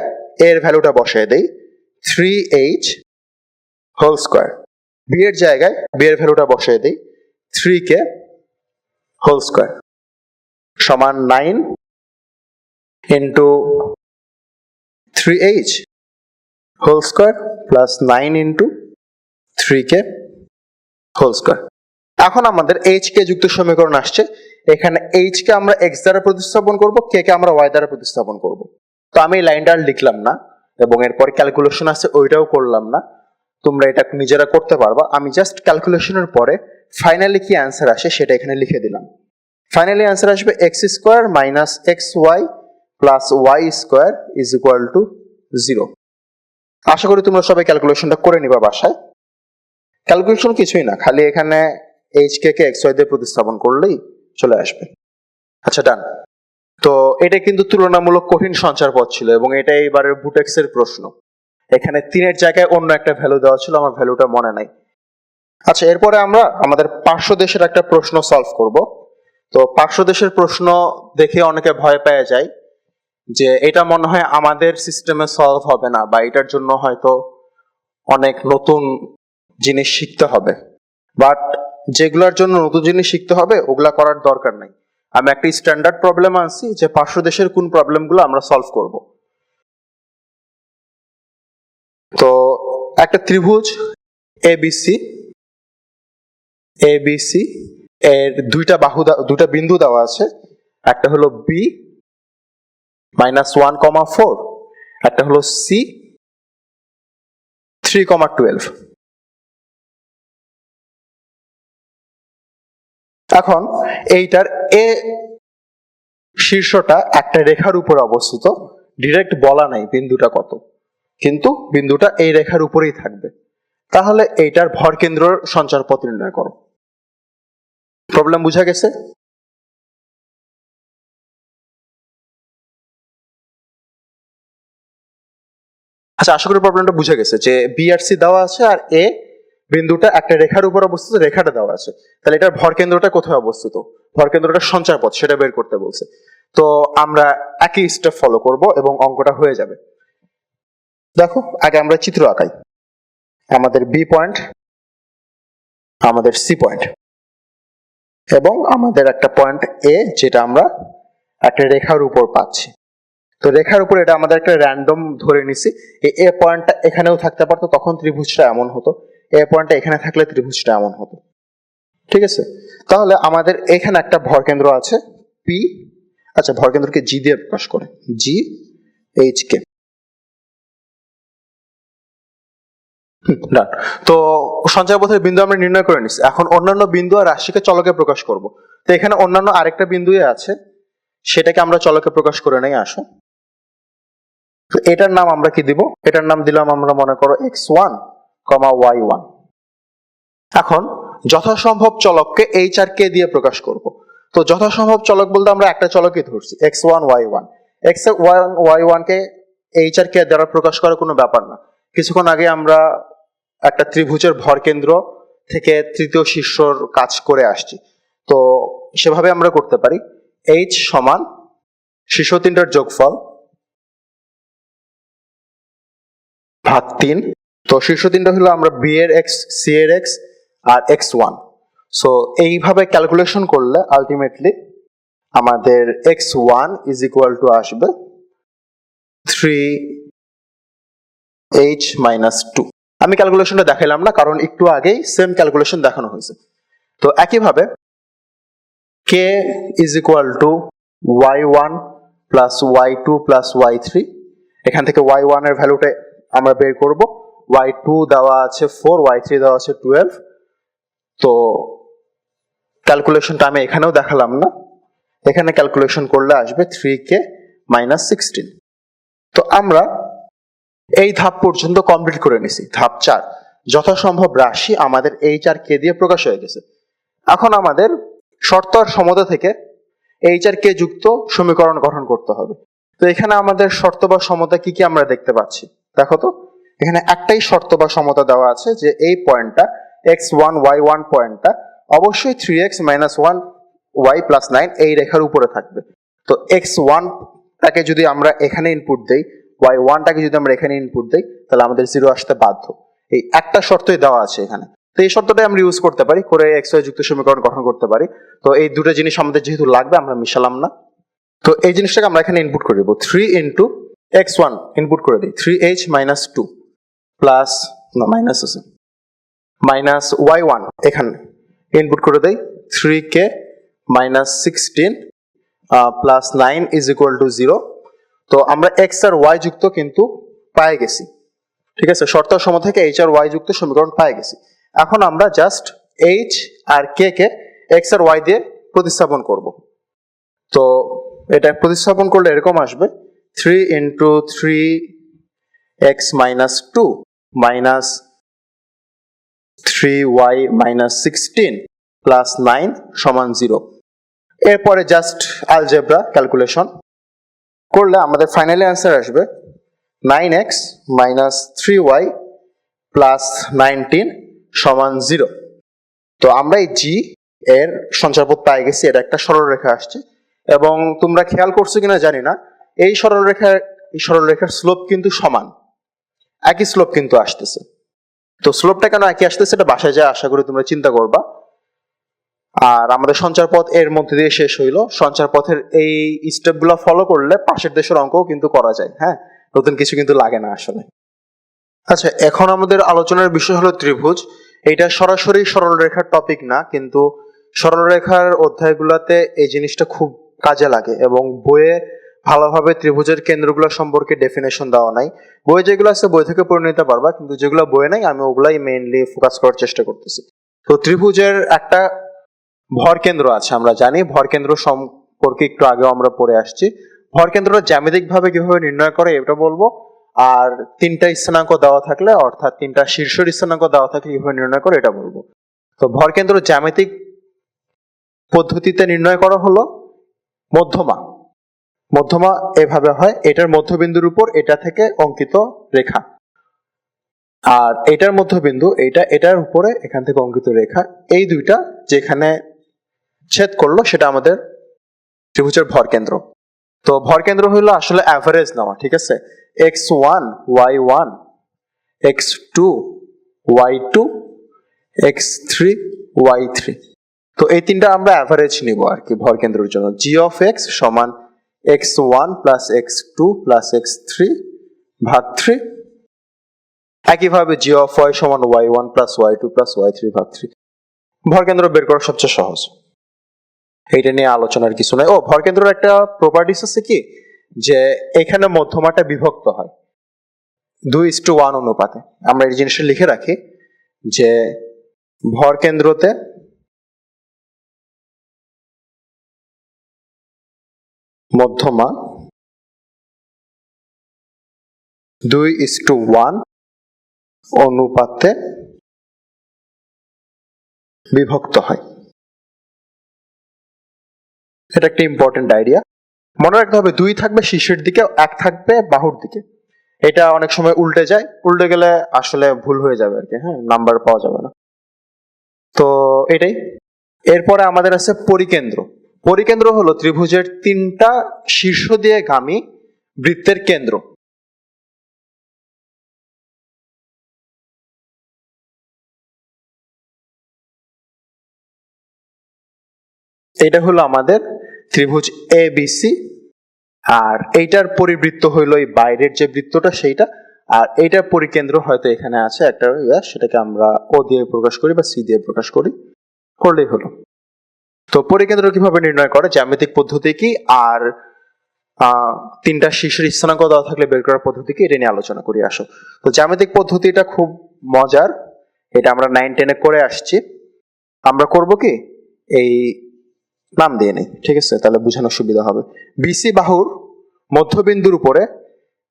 এর ভ্যালুটা বসিয়ে দেই 3h হোল স্কয়ার, বি এর জায়গায় বি এর ভ্যালুটা বসিয়ে দেই 3k হোল স্কয়ার সমান 9 into 3h whole square plus 9 into 3k whole square. এখন আমাদের h কে যুক্ত সমীকরণ আসছে, এখানে h কে আমরা x দ্বারা প্রতিস্থাপন করব, k কে আমরা y দ্বারা প্রতিস্থাপন করব। তো আমি এই লাইনটা আর লিখলাম না এবং এরপর ক্যালকুলেশন আছে ওইটাও করলাম না, তোমরা এটা নিজেরা করতে পারবা। আমি জাস্ট ক্যালকুলেশনের পরে ফাইনালি কি অ্যান্সার আসে সেটা এখানে লিখে দিলাম। ফাইনালি অ্যান্সার আসবে x square minus xy plus y square is equal two 0। আশা করি তোমরা সবাই ক্যালকুলেশনটা করে নিবা বাসায়। ক্যালকুলেশন কিছুই না, খালি এখানে hk কে xy দিয়ে প্রতিস্থাপন করলেই চলে আসবে। আচ্ছা ডান। তো এটা কিন্তু তুলনামূলক কঠিন সঞ্চার পথ ছিল এবং এটা এবারের বুটেক্স এর প্রশ্ন। এখানে 3 এর জায়গায় অন্য একটা ভ্যালু দেওয়া ছিল, আমার ভ্যালুটা মনে নাই। আচ্ছা, এরপরে আমরা আমাদের পার্শ্ব দেশের একটা প্রশ্ন সলভ করব। তো পার্শ্ব দেশের প্রশ্ন দেখে অনেকে ভয় পেয়ে যায় যে এটা মনে হয় আমাদের সিস্টেমে সলভ হবে না, বা এটার জন্য হয়তো অনেক নতুন জিনিস শিখতে হবে। বাট যেগুলোর জন্য নতুন জিনিস শিখতে হবে ওগুলা করার দরকার নাই। আমি একটা স্ট্যান্ডার্ড প্রবলেম আনছি যে পার্শ্ব দেশের কোন প্রবলেমগুলো আমরা সলভ করব। তো একটা ত্রিভুজ এবিসি এর দুইটা বিন্দু দেওয়া আছে, একটা হলো বি -1,4, একটা হলো সি 3,12। এখন এইটার এ শীর্ষটা একটা রেখার উপর অবস্থিত, ডিরেক্ট বলা নাই বিন্দুটা কত, কিন্তু বিন্দুটা এই রেখার উপরেই থাকবে। তাহলে এইটার ভর কেন্দ্রের সঞ্চার পথ নির্ণয় করো। প্রবলেম বুঝা গেছে? আচ্ছা, আশা করি প্রবলেমটা বুঝা গেছে যে বি আর সি দেওয়া আছে আর এ বিন্দুটা একটা রেখার উপর অবস্থিত, রেখাটা দেওয়া আছে। তাহলে এটার ভর কেন্দ্রটা কোথায় অবস্থিত, ভর কেন্দ্রটা সঞ্চার পথ সেটা বের করতে বলছে। তো আমরা একই স্টেপ ফলো করব এবং অঙ্কটা হয়ে যাবে। দেখো, আগে আমরা চিত্র আঁকাই। আমাদের বি পয়েন্ট, আমাদের সি পয়েন্ট এবং আমাদের একটা পয়েন্ট এ, যেটা আমরা একটা রেখার উপর পাচ্ছি। তো রেখার উপর এটা আমাদের একটা র্যান্ডম ধরে নিছি। এ পয়েন্টটা এখানেও থাকতে পারতো, তখন ত্রিভুজটা এমন হতো। এ পয়েন্টটা এখানে থাকলে ত্রিভুজটা এমন হতো। ঠিক আছে? তাহলে আমাদের এখানে একটা ভর কেন্দ্র আছে পি। আচ্ছা, ভর কেন্দ্রকে জি দিয়ে প্রকাশ করে, জি এইচ কে। তো সঞ্চয় পথের বিন্দু আমরা নির্ণয় করে নিচ্ছি। এখন অন্যান্য বিন্দু আর রাশিকে চলকে প্রকাশ করব। তো এখানে অন্যান্য আরেকটা বিন্দুই আছে, সেটাকে আমরা চলকে প্রকাশ করে নেই। আসো, তো এটার নাম আমরা কি দিব? এটার নাম দিলাম আমরা মনে করো x1, y1। এখন যথাসম্ভব চলককে এইচ আর কে দিয়ে প্রকাশ করব। তো যথাসম্ভব চলক বলতে আমরা একটা চলকই ধরছি, x1 y1। x1 y1 K H R কে দ্বারা প্রকাশ করার কোনো ব্যাপার না। কিছুক্ষণ আগে আমরা একটা ত্রিভুজের ভর কেন্দ্র থেকে তৃতীয় শীর্ষর কাজ করে আসছি, তো সেভাবে আমরা করতে পারি। h সমান শীর্ষ তিনটার যোগফল ভাগ 3। তো শীর্ষ তিনটা হলো আমরা বি এর x, সি এর x আর x1। সো এইভাবে ক্যালকুলেশন করলে আলটিমেটলি আমাদের x1 ইজ ইকুয়াল টু আসবে 3h - 2। আমি ক্যালকুলেশনটা দেখাইলাম না, কারণ একটু আগেই সেম ক্যালকুলেশন দেখানো হয়েছে। তো একইভাবে k is equal two y1 plus y2 plus y3। এখান থেকে y1 এর ভ্যালুটা আমরা বের করব। y2 দেওয়া আছে 4, y3 দেওয়া আছে 12। তো ক্যালকুলেশনটা আমি এখানেও দেখালাম না, এখানে ক্যালকুলেশন করলে আসবে 3k - 16। তো আমরা এই ধাপ পর্যন্ত কমপ্লিট করে নিছি। ধাপ 4, যথাসম্ভব রাশি আমাদের এইচ আর কে দিয়ে প্রকাশ হয়ে গেছে। এখন আমাদের শর্ত আর সমতা থেকে এইচ আর কে যুক্ত সমীকরণ গঠন করতে হবে। তো এখানে আমাদের শর্ত বা সমতা কি কি আমরা দেখতে পাচ্ছি দেখো তো। এখানে একটাই শর্ত বা সমতা দেওয়া আছে যে এই পয়েন্টটা x1 y1 পয়েন্টটা অবশ্যই 3x - 1 y + 9 এই রেখার উপরে থাকবে। তো x1 টাকে যদি আমরা এখানে ইনপুট দেই, y1 টাকে যদি আমরা এখানে ইনপুট দেই, তাহলে আমাদের 0 আসতে বাধ্য। এই একটা শর্তই দেওয়া আছে এখানে। তো এই শর্তটাই আমরা ইউজ করতে পারি করে xy যুক্ত সমীকরণ গঠন করতে পারি। তো এই দুটো জিনিস আমাদের যেহেতু লাগবে আমরা মিশালাম না। তো এই জিনিসটাকে আমরা এখানে ইনপুট করে দেবো 3 ইন্টু x1 ইনপুট করে দিই 3h মাইনাস 2 প্লাস না মাইনাস আছে মাইনাস y1 এখানে ইনপুট করে দেই 3k minus 16 plus 9 is equal two 0। তো আমরা x আর y যুক্ত কিন্তু পেয়ে গেছি, ঠিক আছে, শর্ত সম থেকে h আর y যুক্ত সমীকরণ পেয়ে গেছি। এখন আমরা জাস্ট h আর k কে x আর y দিয়ে প্রতিস্থাপন করব। তো এটা প্রতিস্থাপন করলে এরকম আসবে 3 into 3x minus 2 minus 3y minus 16 plus 9 সমান 0। এরপরে জাস্ট আলজেব্রা ক্যালকুলেশন করলে আমাদের ফাইনালি অ্যান্সার আসবে 9x মাইনাস 3y প্লাস 19 সমান 0। তো আমরা এই জি এর সঞ্চারপথ পেয়ে গেছি, এটা একটা সরলরেখা আসছে। এবং তোমরা খেয়াল করছো কিনা জানি না, এই সরলরেখার স্লোপ কিন্তু সমান, একই স্লোপ কিন্তু আসতেছে। তো স্লোপটা কেন একই আসতেছে এটা বাসায় যায় আশা করি তোমরা চিন্তা করবা। আর আমাদের সঞ্চারপথ এর মধ্যে দিয়ে শেষ হইলো। সঞ্চারপথের এই স্টেপগুলো ফলো করলে পাশের দেশের অঙ্কও কিন্তু করা যায়। হ্যাঁ, নতুন কিছু কিন্তু লাগে না আসলে। আচ্ছা, এখন আমাদের আলোচনার বিষয় হলো ত্রিভুজ। এটা সরাসরি সরলরেখার টপিক না, কিন্তু সরলরেখার অধ্যায়গুলোতে এই জিনিসটা খুব কাজে লাগে এবং বইয়ে ভালোভাবে ত্রিভুজের কেন্দ্রগুলো সম্পর্কে ডেফিনেশন দেওয়া নাই। বই যেগুলো আছে বই থেকে পড়ে নিতে পারবা, কিন্তু যেগুলো বইয়ে নাই আমি ওগুলাই মেইনলি ফোকাস করার চেষ্টা করতেছি। তো ত্রিভুজের একটা ভর কেন্দ্র আছে, আমরা জানি ভর কেন্দ্র সম্পর্কে একটু আগেও আমরা পড়ে আসছি। ভর কেন্দ্রটা জ্যামিতিক ভাবে কিভাবে নির্ণয় করে এটা বলবো, আর তিনটা স্থানাঙ্ক দেওয়া থাকলে অর্থাৎ তিনটা শীর্ষের স্থানাঙ্ক দেওয়া থাকলে কিভাবে নির্ণয় করে এটা বলবো। তো ভর কেন্দ্র জ্যামিতিক পদ্ধতিতে নির্ণয় করা হলো মধ্যমা। মধ্যমা এভাবে হয়, এটার মধ্যবিন্দুর উপর এটা থেকে অঙ্কিত রেখা, আর এটার মধ্যবিন্দু এটার উপরে এখান থেকে অঙ্কিত রেখা, এই দুইটা যেখানে ছেদ করলো সেটা আমাদের ত্রিভুজের ভর কেন্দ্র। তো ভর কেন্দ্র হলো আসলে অ্যাভারেজ নেওয়া, ঠিক আছে, x1 y1 x2 y2 x3 y3। তো এই তিনটা আমরা অ্যাভারেজ নিব আর কি ভর কেন্দ্রের জন্য। g of x সমান x1 plus x2 plus x3 ভাগ 3। একইভাবে g of y সমান y1 plus y2 plus y3 ভাগ 3। ভর কেন্দ্র বের করা সবচেয়ে সহজ, এইটা নিয়ে আলোচনার কিছু নাই। ও, ভর কেন্দ্রের একটা প্রপার্টিস আছে কি, যে এখানে মধ্যমাটা বিভক্ত হয় 2:1 অনুপাতে। আমরা এই জিনিসটা লিখে রাখি যে ভর কেন্দ্রতে মধ্যমা 2:1 অনুপাতে বিভক্ত হয়। এটা একটা ইম্পর্টেন্ট আইডিয়া, মনে রাখতে হবে 2 থাকবে শীর্ষের দিকে, 1 থাকবে বাহুর দিকে। এটা অনেক সময় উল্টে যায়, উল্টে গেলে আসলে ভুল হয়ে যাবে আর কি, হ্যাঁ, নাম্বার পাওয়া যাবে না। তো এটাই। এরপরে আমাদের আছে পরিকেন্দ্র। পরিকেন্দ্র হলো ত্রিভুজের তিনটা শীর্ষ দিয়ে গামী বৃত্তের কেন্দ্র। এটা হলো আমাদের ত্রিভুজ ABC, আর এইটার পরিবৃত্ত হইলো এই বাইরের যে বৃত্তটা সেইটা, আর এইটার পরিকেন্দ্র হয়তো এখানে আছে একটা, সেটাকে আমরা ও দিয়ে প্রকাশ করি বা সি দিয়ে প্রকাশ করি, করলেই হলো। তো পরিকেন্দ্র কিভাবে নির্ণয় করে, জ্যামিতিক পদ্ধতি কি, আর তিনটা শীর্ষের স্থানাঙ্ক দেওয়া থাকলে বের করার পদ্ধতি কি, এটা নিয়ে আলোচনা করি। আসো, তো জ্যামিতিক পদ্ধতিটা খুব মজার, এটা আমরা 9-10 করে আসছি। আমরা করব কি, এই নাম দিয়ে নেই, ঠিক আছে, তাহলে বোঝানোর সুবিধা হবে। বিসি বাহুর মধ্যবিন্দুর উপরে,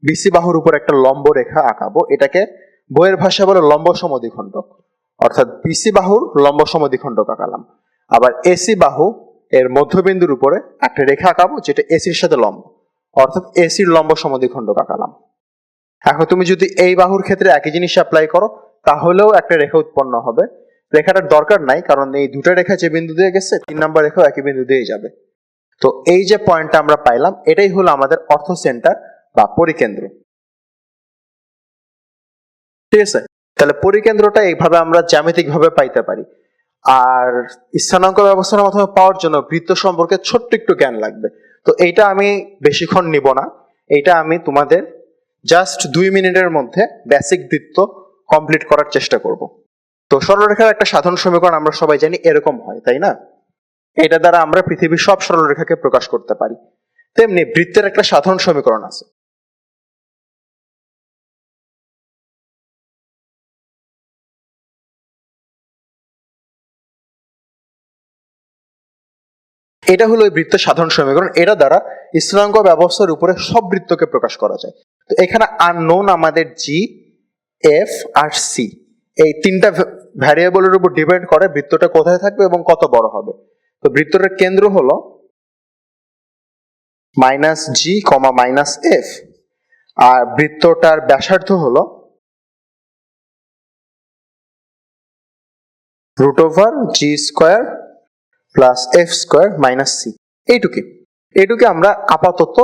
বিসি বাহুর উপর একটা লম্ব রেখা আঁকাবো, এটাকে বইয়ের ভাষা বলে লম্ব সমদ্বিখণ্ডক, অর্থাৎ বিসি বাহুর লম্ব সমদ্বিখণ্ডক আঁকালাম। আবার এসি বাহু এর মধ্যবিন্দুর উপরে একটা রেখা আঁকাবো যেটা এসির সাথে লম্ব, অর্থাৎ এসির লম্ব সমদ্বিখণ্ডক আঁকালাম। এখন তুমি যদি এই বাহুর ক্ষেত্রে একই জিনিস অ্যাপ্লাই করো তাহলেও একটা রেখা উৎপন্ন হবে। রেখাটার দরকার নাই, কারণ এই দুটো রেখা যে বিন্দু দিয়ে গেছে 3 নম্বর রেখাও একই বিন্দু দিয়ে যাবে। তো এই যে পয়েন্টটা আমরা পাইলাম, এটাই হলো আমাদের অর্থ সেন্টার বা পরিকেন্দ্র, ঠিক আছে। তাহলে পরিকেন্দ্রটা এইভাবে আমরা জ্যামিতিক ভাবে পাইতে পারি। আর স্থানাঙ্ক ব্যবস্থার মাধ্যমে পাওয়ার জন্য বৃত্ত সম্পর্কে ছোট্ট একটু জ্ঞান লাগবে। তো এইটা আমি বেশিক্ষণ নিব না, এইটা আমি তোমাদের জাস্ট 2 মিনিটের মধ্যে বেসিক বৃত্ত কমপ্লিট করার চেষ্টা করব। তো সরলরেখার একটা সাধারণ সমীকরণ আমরা সবাই জানি এরকম হয়, তাই না? এটা দ্বারা আমরা পৃথিবীর সব সরলরেখাকে প্রকাশ করতে পারি। তেমনি বৃত্তের একটা সাধারণ সমীকরণ আছে। এটা হলো এই বৃত্তের সাধারণ সমীকরণ। এটা দ্বারা স্থানাঙ্ক ব্যবস্থার উপরে সব বৃত্তকে প্রকাশ করা যায়। তো এখানে আননোন আমাদের জি, এফ আর সি, এই তিনটা ভ্যারিয়েবলের উপর ডিপেন্ড করে বৃত্তটা কোথায় থাকবে এবং কত বড় হবে। তো বৃত্তটার কেন্দ্র হলো minus G comma minus F, আর বৃত্তটার ব্যাসার্ধ হলো root over G square plus F square minus C. এইটুকে আমরা আপাতত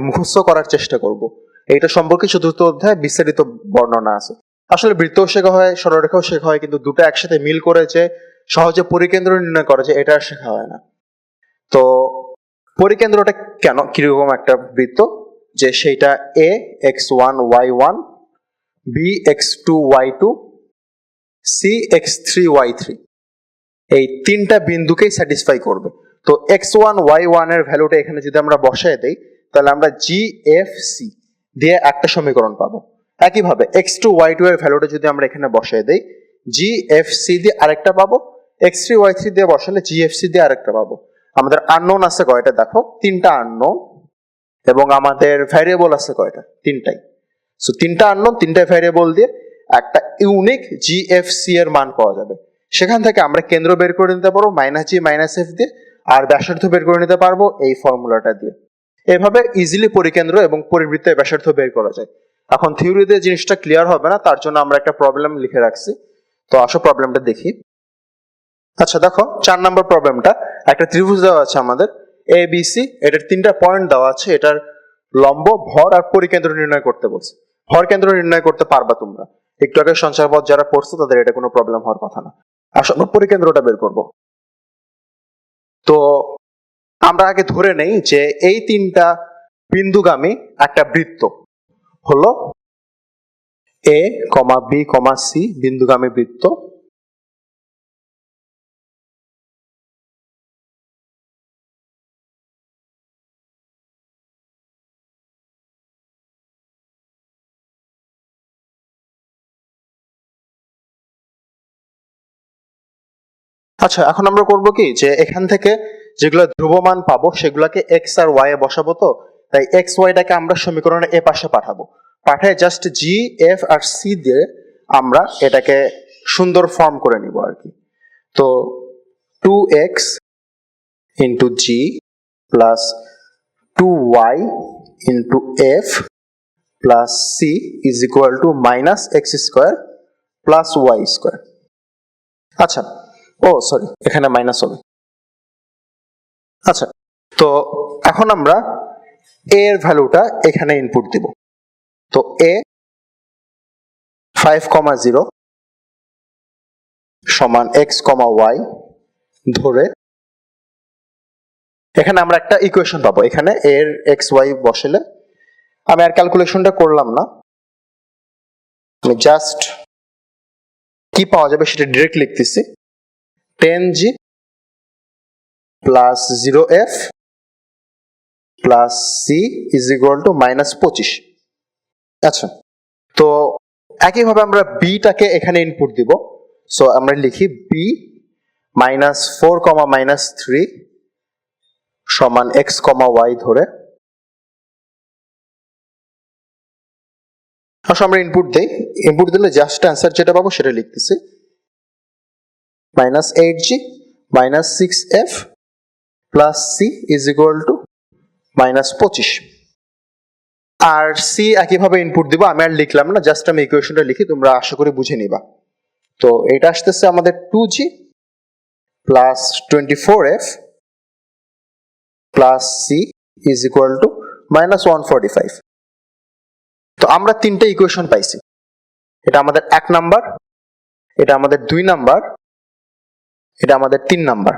মুখস্থ করার চেষ্টা করব। এইটা সম্পর্কে চতুর্থ অধ্যায়ে বিস্তারিত বর্ণনা আছে। আসলে বৃত্তও শেখা হয়, সরলরেখাও শেখা হয়, কিন্তু দুটো একসাথে মিল করে যে সহজে পরিকেন্দ্র নির্ণয় করা যায় এটা আর শেখা হয় না। তো পরিকেন্দ্রটা কেন, কিরকম একটা বৃত্ত, যে সেইটা A X one Y one, B X two Y two, C X three Y three, এই তিনটা বিন্দুকেই স্যাটিসফাই করবে। তো এক্স ওয়ান ওয়াই ওয়ান এর ভ্যালুটা এখানে যদি আমরা বসায় দেই, তাহলে আমরা জি এফ সি দিয়ে একটা সমীকরণ পাবো। একইভাবে এক্স টু ওয়াই টু এর ভ্যালুটা যদি আমরা এখানে বসায় দেই, জি এফ সি দিয়ে আরেকটা পাবো, এক্স থ্রি ওয়াই থ্রি দিয়ে বসালে জি এফ সি দিয়ে আরেকটা পাবো। আমাদের আননোন আছে কয়টা দেখো, তিনটা আননোন, এবং আমাদের ভ্যারিয়েবল আছে কয়টা, তিনটাই। সো তিনটা আননোন, তিনটা ভ্যারিয়েবল দিয়ে একটা ইউনিক জি এফ সি এর মান পাওয়া যাবে। সেখান থেকে আমরা কেন্দ্র বের করে নিতে পারবো মাইনাস জি মাইনাস এফ দিয়ে, আর ব্যাসার্ধ বের করে নিতে পারবো এই ফর্মুলাটা দিয়ে। এভাবে ইজিলি পরিকেন্দ্র এবং পরিবৃত্তের ব্যাসার্ধ বের করা যায়। এখন থিওরিতে জিনিসটা ক্লিয়ার হবে না, তার জন্য আমরা একটা প্রবলেম লিখে রাখছি। তো আসো প্রবলেমটা দেখি। আচ্ছা দেখো, 4 নম্বর প্রবলেমটা, একটা ত্রিভুজ দেওয়া আছে আমাদের এ বি সি, এটার তিনটা পয়েন্ট দেওয়া আছে, এটার লম্ব, ভর আর পরিকেন্দ্র নির্ণয় করতে বলছে। ভর কেন্দ্র নির্ণয় করতে পারবা তোমরা, একটু আগে সঞ্চারপথ যারা পড়ছো তাদের এটা কোনো প্রবলেম হওয়ার কথা না। আসলে আমরা পরিকেন্দ্রটা বের করব। তো আমরা আগে ধরে নেই যে এই তিনটা বিন্দুগামী একটা বৃত্ত হলো এ কমা বি কমা সি, বিন্দুগামী বৃত্ত। আচ্ছা, এখন আমরা করব কি, যে এখান থেকে যেগুলো ধ্রুবমান পাবো সেগুলোকে এক্স আর ওয়াই এ বসাবো। তো তাই এক্স ওয়াইটাকে আমরা সমীকরণের এ পাশে পাঠাবো, পাঠায় জাস্ট জি এফ আর সি দিয়ে আমরা এটাকে সুন্দর ফর্ম করে নিব আর কি। তো 2x into g plus 2y into f plus c is equal to minus x square plus y square. আচ্ছা, ও সরি, এখানে মাইনাস হবে। আচ্ছা, তো এখন আমরা এ এর ভ্যালুটা এখানে ইনপুট দিব। তো এ 5,0 সমান এক্স কমা ওয়াই ধরে এখানে আমরা একটা ইকুয়েশন পাবো। এখানে এর এক্স ওয়াই বসালে, আমি আর ক্যালকুলেশনটা করলাম না, আমি জাস্ট কি পাওয়া যাবে সেটা ডিরেক্ট লিখতেছি। 10g plus 0f plus c is equal to minus 25। আচ্ছা, তো একইভাবে আমরা বিটাকে এখানে ইনপুট দিব। সো আমরা লিখি বি মাইনাস 4 কমা মাইনাস 3 সমান এক্স কমা ওয়াই ধরে। আসলে আমরা ইনপুট দেই, ইনপুট দিলে জাস্ট অ্যান্সার যেটা পাবো সেটা লিখতেছি। Minus 8g minus 6f plus c is equal to minus 25। আর সি একইভাবে ইনপুট দিব, আমি আর লিখলাম না, জাস্ট আমি ইকুয়েশনটা লিখি, তোমরা আশা করি বুঝে নিবা। তো এটা আসতেছে আমাদের 2g plus 24f plus c is equal to minus 145। তো আমরা তিনটে ইকুয়েশন পাইছি। এটা আমাদের 1 নাম্বার, এটা আমাদের 2 নাম্বার, এটা আমাদের 3 নাম্বার।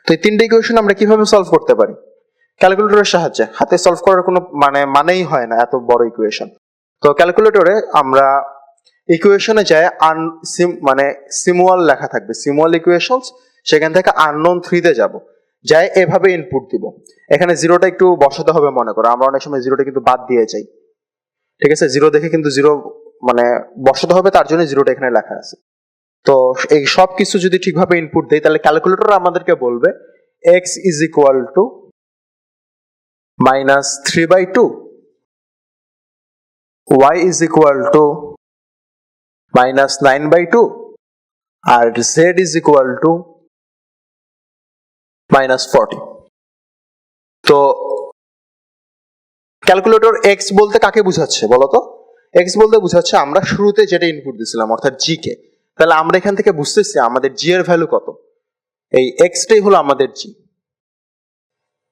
তো এই তিনটে ইকুয়েশন আমরা কিভাবে সলভ করতে পারি? ক্যালকুলেটরের সাহায্যে, হাতে সলভ করার কোনো মানেই হয় না এত বড় ইকুয়েশন। তো ক্যালকুলেটরে আমরা ইকুয়েশনে যায় সিমুয়াল লেখা থাকবে, সিমুয়াল ইকুয়েশনস, সেখান থেকে আননোন 3-তে যাব, যাই এভাবে ইনপুট দিব। এখানে জিরোটা একটু বসাতে হবে, মনে করো আমরা অনেক সময় জিরোটা কিন্তু বাদ দিয়ে যাই, ঠিক আছে, জিরো দেখে কিন্তু জিরো বসাতে হবে, তার জন্য জিরোটা এখানে লেখা আছে। তো এই সব কিছু যদি ঠিকভাবে ইনপুট দেই, তাহলে ক্যালকুলেটর আমাদেরকে বলবে x is equal to -3/2, y is equal to -9/2, আর z ইজ ইকুয়াল টু -40। তো ক্যালকুলেটর x বলতে কাকে বোঝাচ্ছে বলতো? x বলতে বোঝাচ্ছে আমরা শুরুতে যেটা ইনপুট দিয়েছিলাম, অর্থাৎ g কে। তাহলে আমরা এখান থেকে বুঝতেছি আমাদের g এর ভ্যালু কত, এই x টাই হলো আমাদের g,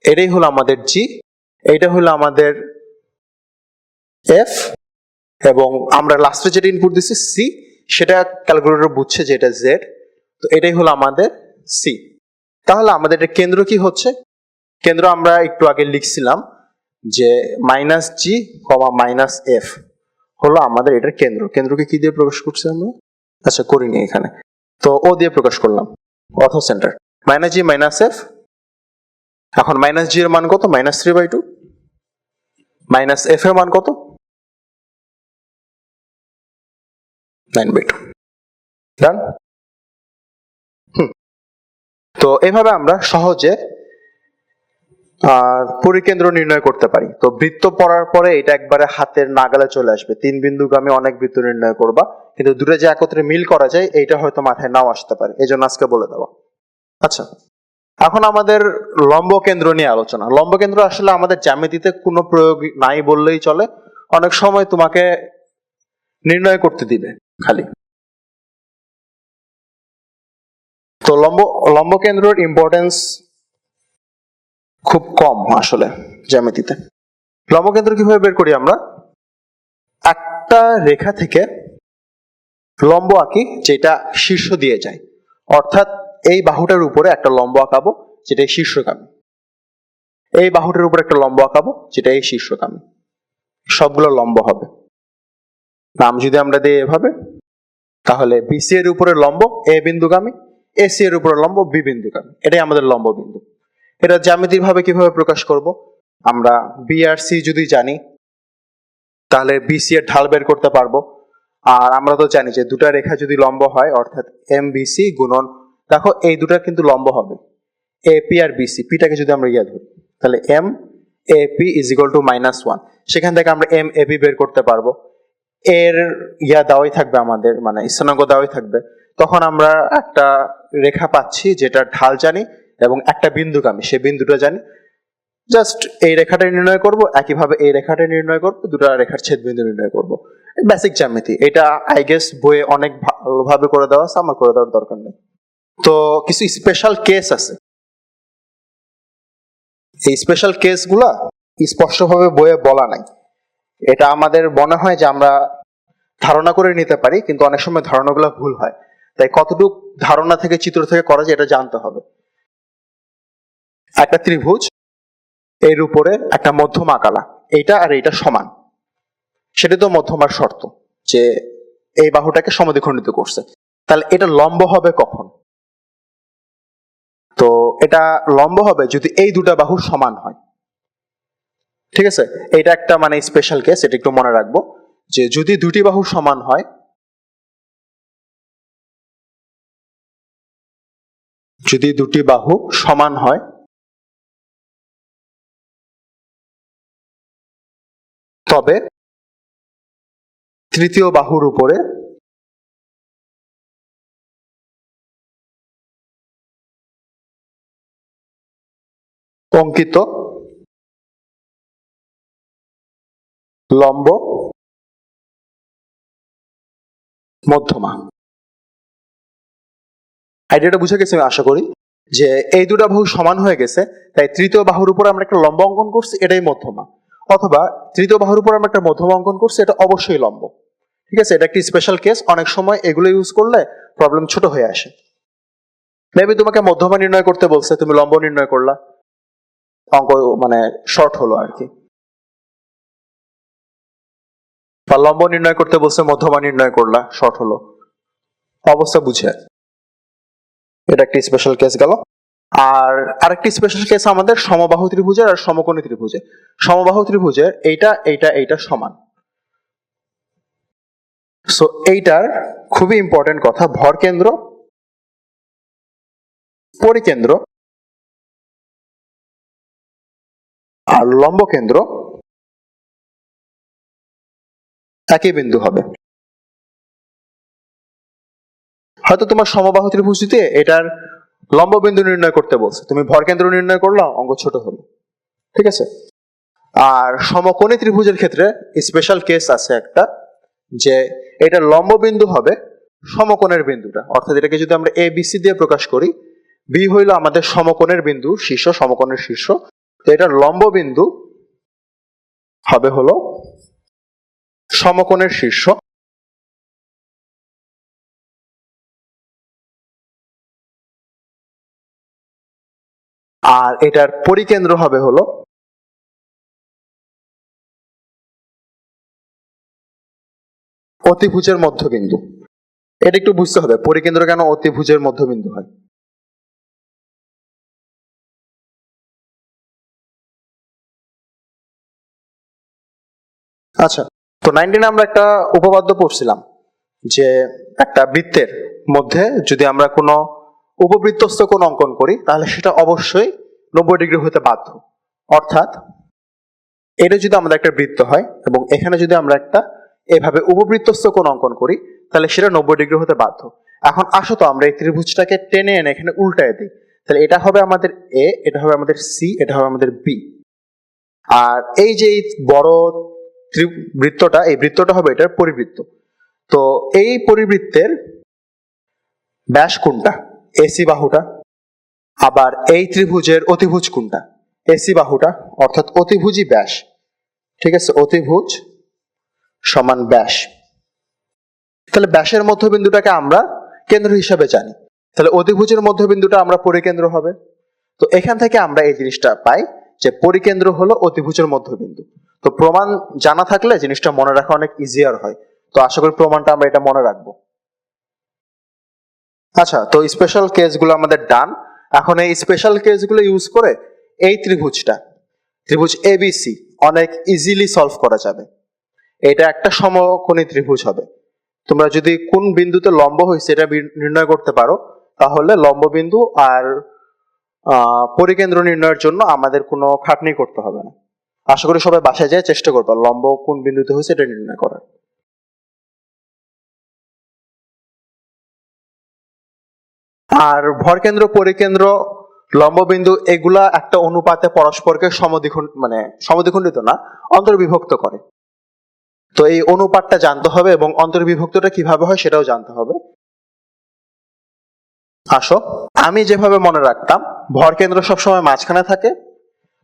এটাই হলো আমাদের g, এইটা হলো আমাদের f, এবং আমরা লাস্টে যেটা ইনপুট দিচ্ছি c, সেটা ক্যালকুলেটর বুঝছে যে এটা z, তো এটাই হলো আমাদের c। তাহলে আমাদের এটা কেন্দ্র কি হচ্ছে? কেন্দ্র আমরা একটু আগে লিখছিলাম যে -g, -f হলো আমাদের এটার কেন্দ্র। কেন্দ্রকে কি দিয়ে প্রকাশ করছি আমরা? আচ্ছা, করিনি এখানে, তো ও দিয়ে প্রকাশ করলাম, অর্থ সেন্টার -g -f। এখন -g এর মান কত? -3/2। -f এর মান কত? 9/2। ডান। তো এভাবে আমরা সহজে পরিকেন্দ্র নির্ণয় করতে পারি। তো বৃত্ত পড়ার পরে এটা একবারে হাতের নাগালে চলে আসবে। 3 বিন্দুগামী অনেক বৃত্ত নির্ণয় করবা, কিন্তু দুটো যে একত্রে মিল করা যায় এইটা হয়তো মাথায় নাও আসতে পারে, এই জন্য আজকে বলে দেওয়া। আচ্ছা, এখন আমাদের লম্ব কেন্দ্র নিয়ে আলোচনা। লম্ব কেন্দ্র আসলে আমাদের জ্যামিতিতে কোনো প্রয়োগ নাই বললেই চলে, অনেক সময় তোমাকে নির্ণয় করতে দিবে খালি। তো লম্ব কেন্দ্রের ইম্পর্টেন্স খুব কম আসলে জ্যামিতিতে। লম্ব কেন্দ্র কিভাবে বের করি আমরা? একটা রেখা থেকে লম্ব আঁকি যেটা শীর্ষ দিয়ে যায়, অর্থাৎ এই বাহুটার উপরে একটা লম্ব আঁকাবো যেটা শীর্ষগামী, এই বাহুটার উপরে একটা লম্ব আঁকাবো যেটা এই শীর্ষগামী, সবগুলো লম্ব হবে। নাম যদি আমরা দিই এভাবে, তাহলে বিসি এর উপরে লম্ব এ বিন্দুগামী, এসি এর উপরে লম্ব বি বিন্দুগামী, এটাই আমাদের লম্ব বিন্দু। এটা জ্যামিতিক ভাবে কিভাবে প্রকাশ করব? আমরা বি আর সি যদি জানি, তাহলে বিসি এর ঢাল বের করতে পারবো। আর আমরা তো জানি যে দুটা রেখা যদি লম্ব হয়, অর্থাৎ এম বিসি গুণন, দেখো এই দুটা কিন্তু লম্ব হবে, এপি আর বিসি, পিটাকে যদি আমরা ধরি, তাহলে m AP is equal to -1, সেখান থেকে আমরা এম এপি বের করতে পারবো। এর দেওয়াই থাকবে আমাদের, স্থানাঙ্ক দেওয়াই থাকবে। তখন আমরা একটা রেখা পাচ্ছি যেটা ঢাল জানি এবং একটা বিন্দুগামী, সেই বিন্দুটা জানি। জাস্ট এই রেখাটা নির্ণয় করব, একইভাবে এই রেখাটা নির্ণয় করব, দুটো রেখার ছেদ বিন্দু নির্ণয় করব। বেসিক জ্যামিতি, এটা আই গেস বইয়ে অনেক ভালোভাবে করে দেওয়া আছে, আমার করে দেওয়ার দরকার নেই। তো কিছু স্পেশাল কেস আছে, এই স্পেশাল কেসগুলা স্পষ্টভাবে বইয়ে বলা নাই। এটা আমাদের মনে হয় যে আমরা ধারণা করে নিতে পারি, কিন্তু অনেক সময় ধারণাগুলো ভুল হয়, তাই কতটুক ধারণা থেকে চিত্র থেকে করা যায় এটা জানতে হবে। একটা ত্রিভুজ, এর উপরে একটা মধ্যমা আঁকালা, এইটা আর এইটা সমান, সেটা তো মধ্যমার শর্ত যে এই বাহুটাকে সমদ্বিখণ্ডিত করছে, তাহলে এটা লম্ব হবে কখন? তো এটা লম্ব হবে যদি এই দুটা বাহু সমান হয়, ঠিক আছে। এটা একটা স্পেশাল কেস, এটা একটু মনে রাখবো যে যদি দুটি বাহু সমান হয়, যদি দুটি বাহু সমান হয় তবে তৃতীয় বাহুর উপরে অঙ্কিত লম্ব মধ্যমা। আইডিয়াটা বুঝে গেছে আমি আশা করি, যে এই দুটা বাহু সমান হয়ে গেছে, তাই তৃতীয় বাহুর উপর আমরা একটা লম্ব অঙ্কন করছি, এটাই মধ্যমা, অথবা তৃতীয় বাহুর উপর আমরা একটা মধ্যমা অঙ্কন করছি, এটা অবশ্যই লম্ব, ঠিক আছে। এটা একটি স্পেশাল কেস, অনেক সময় এগুলো ইউজ করলে প্রবলেম ছোট হয়ে আসে। মেবি তোমাকে মধ্যমা নির্ণয় করতে বলছে, তুমি লম্ব নির্ণয় করলা, অঙ্ক মানে শর্ট হলো আর কি। বা লম্ব নির্ণয় করতে বলছে, মধ্যমা নির্ণয় করলা, শর্ট হলো, অবস্থা বুঝে। এটা একটি স্পেশাল কেস গেল। আর আরেকটি স্পেশাল কেস আমাদের সমবাহু ত্রিভুজের আর সমকোণী ত্রিভুজের। সমবাহু ত্রিভুজের এইটা এইটা এইটা সমান। সো এইটার খুবই ইম্পর্টেন্ট কথা, ভর কেন্দ্র, পরিকেন্দ্র আর লম্ব কেন্দ্র একই বিন্দু হবে। হয়তো তোমার সমবাহু ত্রিভুজটিতে এটার লম্ব বিন্দু নির্ণয় করতে বলছে, তুমি ভর কেন্দ্র নির্ণয় করলো, অঙ্ক ছোট হলো, ঠিক আছে। আর সমকোণী ত্রিভুজের ক্ষেত্রে স্পেশাল কেস আছে একটা, যে এটা লম্ব বিন্দু হবে সমকোণের বিন্দুটা, অর্থাৎ এটাকে যদি আমরা এ বি সি দিয়ে প্রকাশ করি, বি হইল আমাদের সমকোণের বিন্দু, শীর্ষ, সমকোণের শীর্ষ, তো এটার লম্ব বিন্দু হবে হলো সমকোণের শীর্ষ, আর এটার পরিকেন্দ্র হবে হলো অতিভুজের মধ্যবিন্দু। এটা একটু বুঝতে হবে পরিকেন্দ্র কেন অতিভুজের মধ্যবিন্দু হয়। আচ্ছা, তো 19 আমরা একটা উপপাদ্য পড়ছিলাম যে একটা বৃত্তের মধ্যে যদি আমরা কোনো উপবৃত্তস্থ কোণ অঙ্কন করি তাহলে সেটা অবশ্যই 90 ডিগ্রি হতে বাধ্য। অর্থাৎ এটা যদি আমাদের একটা বৃত্ত হয় এবং এখানে যদি আমরা একটা এভাবে উপবৃত্তস্থ কোণ অঙ্কন করি তাহলে সেটা 90 ডিগ্রি হতে বাধ্য। এখন আসো তো আমরা এই ত্রিভুজটাকে টেনে এনে এখানে উল্টায় দিই, তাহলে এটা হবে আমাদের এ, এটা হবে আমাদের সি, এটা হবে আমাদের বি। আর এই যে বড় বৃত্তটা, এই বৃত্তটা হবে এটার পরিবৃত্ত। তো এই পরিবৃত্তের ব্যাস কোনটা? এসি বাহুটা। আবার এই ত্রিভুজের অতিভুজ কোনটা? এসি বাহুটা, অর্থাৎ অতিভুজই ব্যাস, ঠিক আছে, অতিভুজ সমান ব্যাস। তাহলে ব্যাসের মধ্যবিন্দুটাকে আমরা কেন্দ্র হিসাবে জানি, তাহলে অতিভুজের মধ্যবিন্দুটা আমরা পরিকেন্দ্র হবে। তো এখান থেকে আমরা এই জিনিসটা পাই যে পরিকেন্দ্র হলো অতিভুজের মধ্যবিন্দু। তো প্রমাণ জানা থাকলে জিনিসটা মনে রাখা অনেক ইজিয়ার হয়। তো আশা করি প্রমাণটা আমরা এটা মনে রাখবো। আচ্ছা, তো স্পেশাল কেসগুলো আমাদের ডান। এখন এই স্পেশাল কেসগুলো ইউজ করে এই ত্রিভুজটা, ত্রিভুজ এবিসি, অনেক ইজিলি সলভ করা যাবে। এটা একটা সমকোণী ত্রিভুজ হবে। তোমরা যদি কোন বিন্দুতে লম্ব হয়েছে এটা নির্ণয় করতে পারো তাহলে লম্ব বিন্দু আর পরিকেন্দ্র নির্ণয়ের জন্য আমাদের কোনো খাটনি করতে হবে না। আশা করি সবাই বাসায় যায় চেষ্টা করবে লম্ব কোন বিন্দুতে হয়েছে এটা নির্ণয় করার। আর ভরকেন্দ্র, পরিকেন্দ্র, লম্ববিন্দু এগুলা একটা অনুপাতে পরস্পরকে মানে সমদ্বিখণ্ডিত না, অন্তর্বিভক্ত করে। তো এই অনুপাতটা জানতে হবে এবং অন্তর্বিভক্তটা কিভাবে হয় সেটাও জানতে হবে। আসো, আমি যেভাবে মনে রাখতাম, ভরকেন্দ্র সবসময় মাঝখানে থাকে,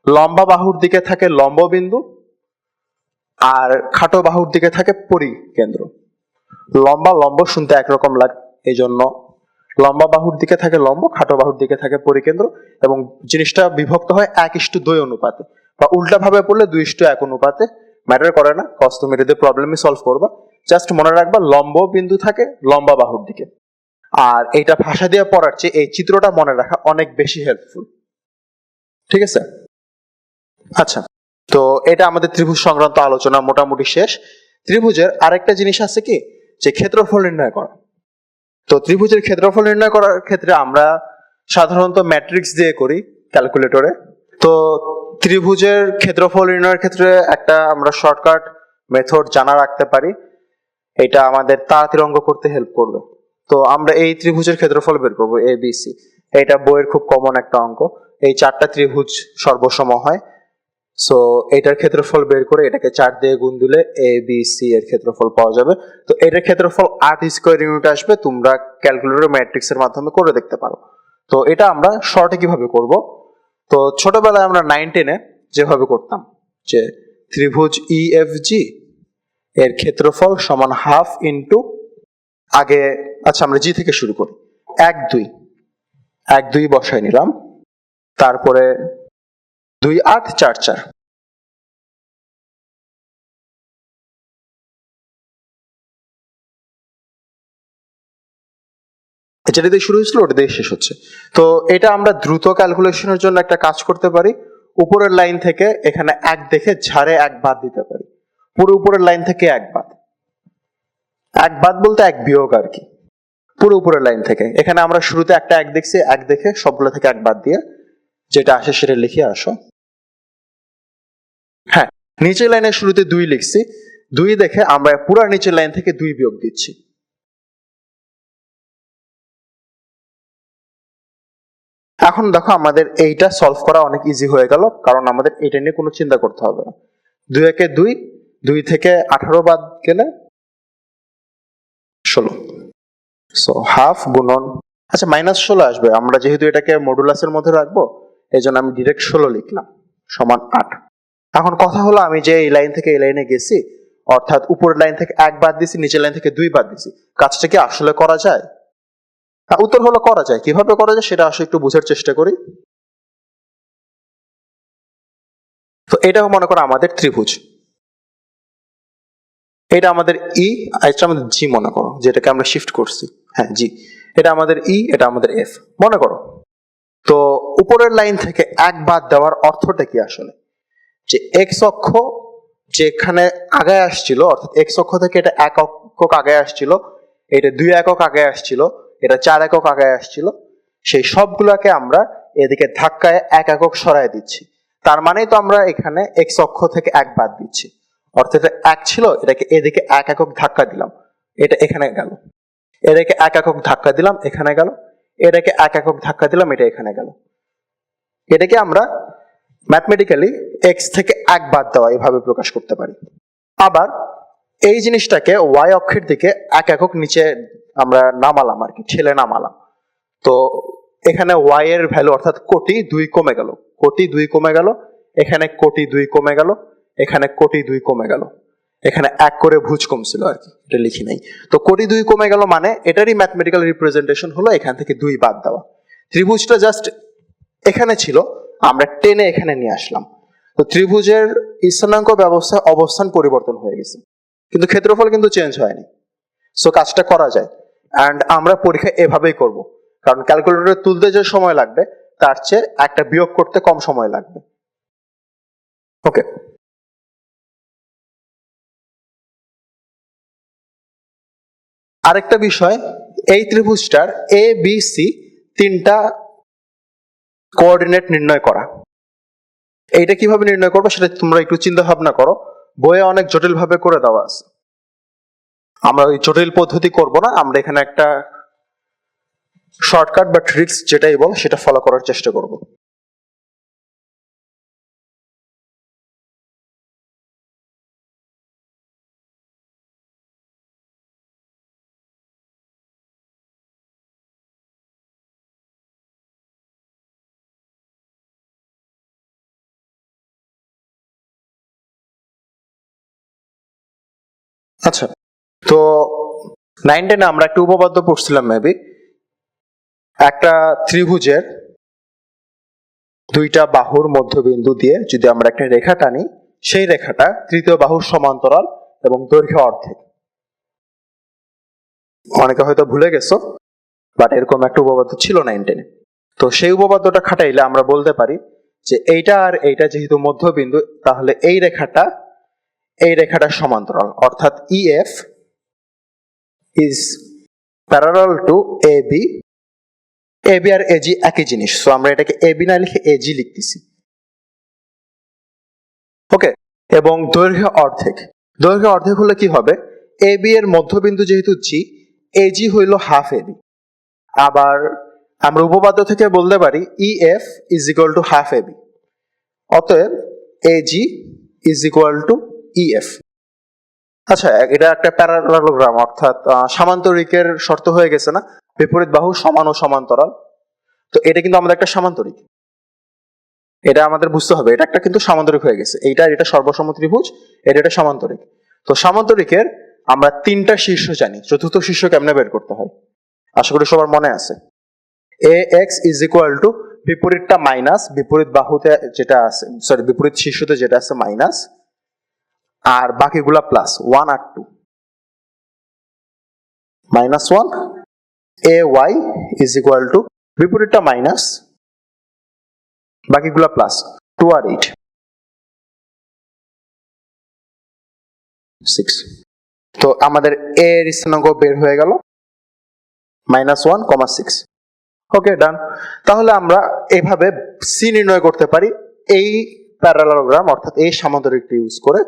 লম্বা বাহুর দিকে থাকে লম্ব বিন্দু, আর খাটো বাহুর দিকে থাকে পরিকেন্দ্র। লম্বা লম্ব শুনতে একরকম লাগে, এই জন্য লম্বা বাহুর দিকে থাকে লম্ব, খাটো বাহুর দিকে থাকে পরিকেন্দ্র, এবং জিনিসটা বিভক্ত হয় 1:2 অনুপাতে, বা উল্টা ভাবে পড়লে 2:1 অনুপাতে। ম্যাটার করে না, কজ তুমি এদের প্রবলেমই সলভ করবা। জাস্ট মনে রাখবা লম্ব বিন্দু থাকে লম্বা বাহুর দিকে। আর এইটা ভাষা দিয়ে পড়ার চেয়ে এই চিত্রটা মনে রাখা অনেক বেশি হেল্পফুল, ঠিক আছে। আচ্ছা, তো এটা আমাদের ত্রিভুজ সংক্রান্ত আলোচনা মোটামুটি শেষ। ত্রিভুজের আরেকটা জিনিস আছে কি, যে ক্ষেত্রফল নির্ণয় করা। তো ত্রিভুজের ক্ষেত্রফল নির্ণয় করার ক্ষেত্রে আমরা সাধারণত ম্যাট্রিক্স দিয়ে করি ক্যালকুলেটরে। তো ত্রিভুজের ক্ষেত্রফল নির্ণয়ের ক্ষেত্রে একটা আমরা শর্টকাট মেথড জানা রাখতে পারি, এটা আমাদের তাড়াতাড়ি অঙ্ক করতে হেল্প করবে। তো আমরা এই ত্রিভুজের ক্ষেত্রফল বের করবো এ বি সি। এটা বইয়ের খুব কমন একটা অঙ্ক। এই 4টা ত্রিভুজ সর্বসম হয়, সো এটার ক্ষেত্রফল বের করে এটাকে 4 দিয়ে গুণ দিলে এ বি সি এর ক্ষেত্রফল পাওয়া যাবে। তো এটার ক্ষেত্রফল 8 স্কয়ার ইউনিট আসবে, তোমরা ক্যালকুলেটর ম্যাট্রিক্স এর মাধ্যমে করে দেখতে পারো। তো এটা আমরা শর্টে কিভাবে করব, তো ছোটবেলায় আমরা 9-10-এ যেভাবে করতাম, যে ত্রিভুজ ই এফ জি এর ক্ষেত্রফল সমান হাফ ইন্টু, আগে আচ্ছা আমরা জি থেকে শুরু করি, 1 2 1 2 বসাই নিলাম, তারপরে 2 8 4 4। যেটা দিয়ে শুরু হয়েছিল ওটা দিয়ে শেষ হচ্ছে। তো এটা আমরা দ্রুত ক্যালকুলেশনের জন্য একটা কাজ করতে পারি, উপরের লাইন থেকে এখানে 1 দেখে ঝাড়ে 1 বাদ দিতে পারি। পুরো উপরের লাইন থেকে 1 বাদ, 1 বাদ বলতে 1 বিয়োগ আর কি। পুরো উপরের লাইন থেকে এখানে আমরা শুরুতে একটা 1 দেখছি, 1 দেখে সবগুলো থেকে 1 বাদ দিয়ে যেটা আসে সেটা লিখে আসো। হ্যাঁ, নিচের লাইনের শুরুতে 2 লিখছি, 2 দেখে আমরা পুরো নিচের লাইন থেকে 2 বিয়োগ দিচ্ছি। এখন দেখো আমাদের এইটা সলভ করা অনেক ইজি হয়ে গেল, কারণ আমাদের এটা নিয়ে কোনো চিন্তা করতে হবে না। 2 একে 2, 2 থেকে 18 বাদ গেলে 16। সো হাফ গুণন, আচ্ছা -16 আসবে, আমরা যেহেতু এটাকে মডুলাসের মধ্যে রাখবো এই জন্য আমি ডিরেক্ট 16 লিখলাম সমান 8। এখন কথা হলো আমি যে এই লাইন থেকে এই লাইনে গেছি, অর্থাৎ উপরের লাইন থেকে 1 বাদ দিছি, নিচের লাইন থেকে 2 বাদ দিছি, কাজটা কি আসলে করা যায়? উত্তর হলো করা যায়। কিভাবে করা যায় সেটা আসলে একটু বোঝার চেষ্টা করি। তো এটা মনে করো আমাদের ত্রিভুজ, এটা আমাদের ই, এটা আমাদের জি মনে করো, যেটাকে আমরা শিফট করছি, হ্যাঁ জি। এটা আমাদের ই, এটা আমাদের এফ মনে করো। তো উপরের লাইন থেকে 1 বাদ দেওয়ার অর্থটা কি আসলে? যে এক্স অক্ষ যেখানে আগে আসছিল, অর্থাৎ এক্স অক্ষ থেকে এটা 1 একক আগে আসছিল, এটা 2 একক আগে আসছিল, এটা 4 একক আগে আসছিল, সেই সবগুলোকে আমরা এদিকে ধাক্কায় 1 একক সরায় দিচ্ছি। তার মানেই তো আমরা এখানে এক্স অক্ষ থেকে 1 বাদ দিচ্ছি, অর্থাৎ 1 ছিল, এটাকে এদিকে 1 একক ধাক্কা দিলাম, এটা এখানে গেল। এটাকে 1 একক ধাক্কা দিলাম, এখানে গেল। এটাকে 1 একক ধাক্কা দিলাম, এটা এখানে গেল। এটাকে আমরা ম্যাথমেটিক্যালি এক্স থেকে 1 বাদ দেওয়া এভাবে প্রকাশ করতে পারি। আবার এই জিনিসটাকে ওয়াই অক্ষের দিকে 1 একক নিচে আমরা নামালাম আর কি, ঠেলে নামালাম। তো এখানে ওয়াই এর ভ্যালু অর্থাৎ কোটি 2 কমে গেল, কোটি 2 কমে গেল, এখানে কোটি 2 কমে গেল, এখানে কোটি 2 কমে গেল, এখানে 1 করে ভুজ কমছিল আর কি, এটা লিখি নাই। তো কোটি 2 কমে গেল মানে এটারই ম্যাথমেটিক্যাল রিপ্রেজেন্টেশন হলো এখান থেকে 2 বাদ দেওয়া। ত্রিভুজটা জাস্ট এখানে ছিল, আমরা টেনে এখানে নিয়ে আসলাম। তো ত্রিভুজের স্থানাঙ্ক ব্যবস্থায় অবস্থান পরিবর্তন হয়ে গেছে, কিন্তু ক্ষেত্রফল কিন্তু চেঞ্জ হয়নি। সো কাজটা করা যায়, অ্যান্ড আমরা পরীক্ষা এভাবেই করব, কারণ ক্যালকুলেটরে তুলতে যে সময় লাগবে তার চেয়ে একটা বিয়োগ করতে কম সময় লাগবে। ওকে, আরেকটা বিষয়, এই ত্রিভুজটার এ বি সি 3টা কোঅর্ডিনেট নির্ণয় করা। এইটা কিভাবে নির্ণয় করবো সেটা তোমরা একটু চিন্তা ভাবনা করো, বইয়ে অনেক জটিল ভাবে করে দেওয়া আছে। আমরা ওই জটিল পদ্ধতি করব না, আমরা এখানে একটা শর্টকাট বা ট্রিক্স যেটাই বল সেটা ফলো করার চেষ্টা করব। আচ্ছা, তো 9 10 আমরা একটা উপপাদ্য পড়ছিলাম মেবি, একটা ত্রিভুজের 2টা বাহুর মধ্যবিন্দু দিয়ে যদি আমরা একটা রেখা টানি, সেই রেখাটা তৃতীয় বাহুর সমান্তরাল এবং দৈর্ঘ্য অর্ধেক। অনেকে হয়তো ভুলে গেছো, বাট এরকম একটা উপপাদ্য ছিল 9 10-এ। তো সেই উপপাদ্যটা খাটাইলে আমরা বলতে পারি যে এইটা আর এইটা যেহেতু মধ্যবিন্দু, তাহলে এই রেখাটা সমান্তরাল, অর্থাৎ EF is parallel to AB। AB R AG একই জিনিস, সো আমরা এটাকে AB না লিখে AG লিখতেছি। ওকে, এবং দৈর্ঘ্য অর্ধেক, দৈর্ঘ্য অর্ধেক হলে কি হবে, AB এর মধ্যবিন্দু যেহেতু G, AG হইল হাফ AB। আবার আমরা উপপাদ্য থেকে বলতে পারি EF is equal to half AB, অতএব AG is equal to EF। আচ্ছা, এটা একটা প্যারালালোগ্রাম, অর্থাৎ সামান্তরিকের শর্ত হয়ে গেছে না, বিপরীত বাহু সমান ও সমান্তরাল। তো এটা কিন্তু আমাদের একটা সামান্তরিক, এটা আমাদের বুঝতে হবে, এটা একটা কিন্তু সামান্তরিক হয়ে গেছে। এটা সর্বসম ত্রিভুজ, এটা সামান্তরিক। তো সামান্তরিকের আমরা 3টা শীর্ষ জানি, চতুর্থ শীর্ষ কেমনে বের করতে হয় আশা করি সবার মনে আছে। AX is equal to বিপরীতটা মাইনাস, বিপরীত বাহুতে যেটা আছে, সরি বিপরীত শীর্ষতে যেটা আছে মাইনাস, আর বাকিগুলা প্লাস 1 আর 2। -1 ay ইজ ইকুয়াল টু বিপরীতটা মাইনাস, বাকিগুলা প্লাস 2 আর 8 6। তো আমাদের a এর স্থানাঙ্ক বের হয়ে গেল -1, 6। ওকে, ডান। তাহলে আমরা এইভাবে সি নির্ণয় করতে পারি এই প্যারালালোগ্রাম অর্থাৎ এই সামান্তরিকটি ইউজ করে।